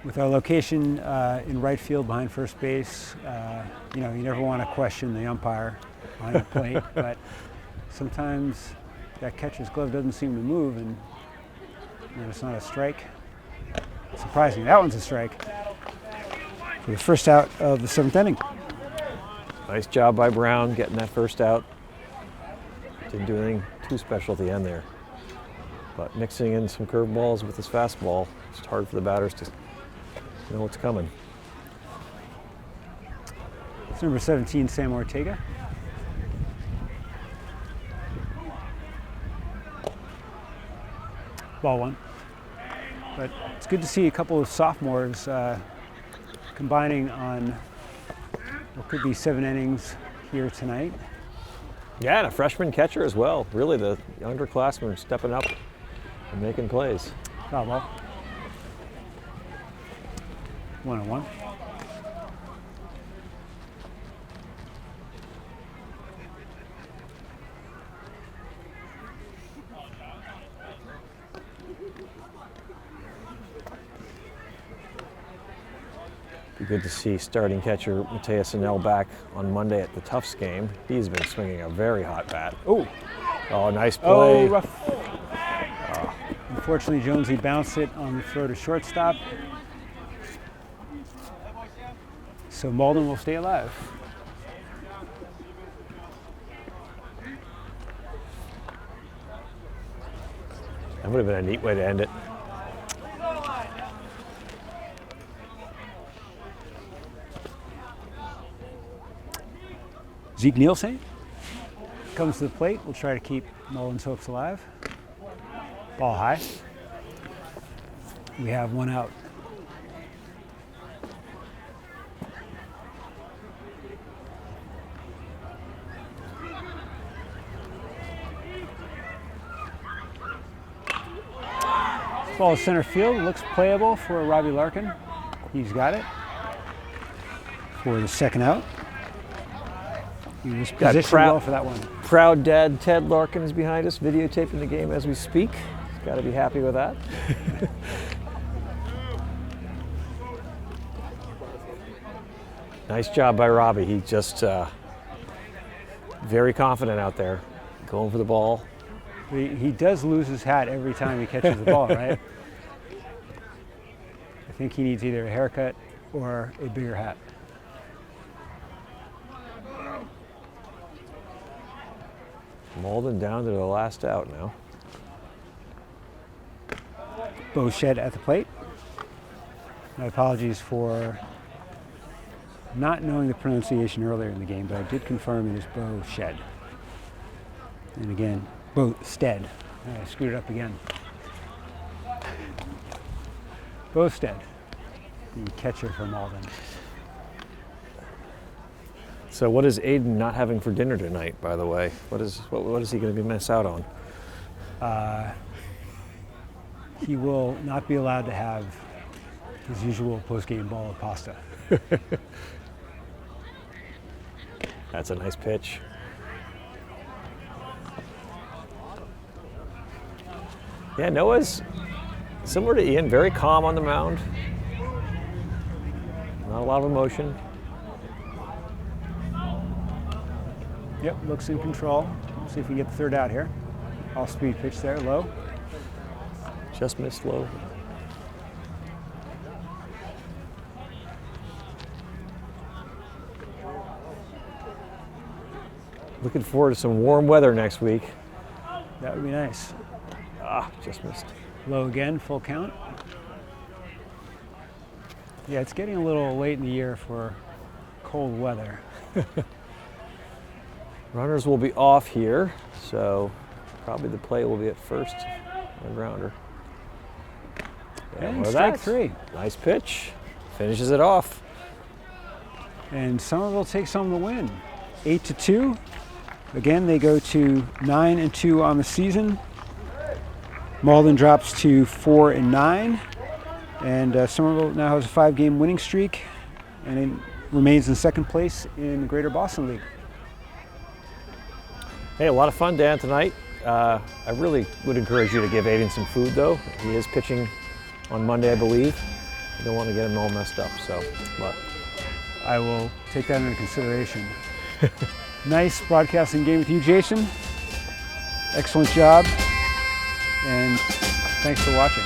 With our location in right field behind first base, you never want to question the umpire on the plate, but sometimes that catcher's glove doesn't seem to move, and it's not a strike. Surprising, that one's a strike. For the first out of the 7th inning. Nice job by Brown getting that first out. Didn't do anything too special at the end there. But mixing in some curveballs with his fastball, it's hard for the batters to know what's coming. It's number 17, Sam Ortega. Ball 1. But it's good to see a couple of sophomores combining on what could be 7 innings here tonight. Yeah, and a freshman catcher as well. Really, the underclassmen are stepping up and making plays. Foul ball. 1-1. Be good to see starting catcher Mateus Anel back on Monday at the Tufts game. He's been swinging a very hot bat. Oh, Nice play. oh, rough. Unfortunately, Jonesy bounced it on the throw to shortstop. So Malden will stay alive. That would have been a neat way to end it. Zeke Nielsen. comes to the plate. We'll try to keep Malden's hopes alive. Ball high. We have one out. Ball is center field. Looks playable for Robbie Larkin. He's got it for the second out. He was positioned well for that one. Proud dad Ted Larkin is behind us, videotaping the game as we speak. He's got to be happy with that. Nice job by Robbie. He just very confident out there, going for the ball. He does lose his hat every time he catches the ball, right? I think he needs either a haircut or a bigger hat. Malden down to the last out now. Bo Shed at the plate. My apologies for not knowing the pronunciation earlier in the game, but I did confirm it is Bo Shed. And again, Bo Stead. I screwed it up again. Bo Stead, the catcher for Malden. So what is Aiden not having for dinner tonight, by the way? What is he going to be miss out on? He will not be allowed to have his usual post-game bowl of pasta. That's a nice pitch. Yeah, Noah's similar to Ian, very calm on the mound. Not a lot of emotion. Yep, looks in control. Let's see if we can get the third out here. Off-speed pitch there, low. Just missed low. Looking forward to some warm weather next week. That would be nice. Ah, just missed. Low again, full count. Yeah, it's getting a little late in the year for cold weather. Runners will be off here, so probably the play will be at first on grounder. And strike three. Nice pitch. Finishes it off. And Somerville takes home the win. 8-2. Again, they go to 9-2 on the season. Malden drops to 4-9. And Somerville now has a 5-game winning streak and it remains in second place in the Greater Boston League. Hey, a lot of fun, Dan, tonight. I really would encourage you to give Aiden some food, though. He is pitching on Monday, I believe. I don't want to get him all messed up, so, but. I will take that into consideration. Nice broadcasting game with you, Jason. Excellent job, and thanks for watching.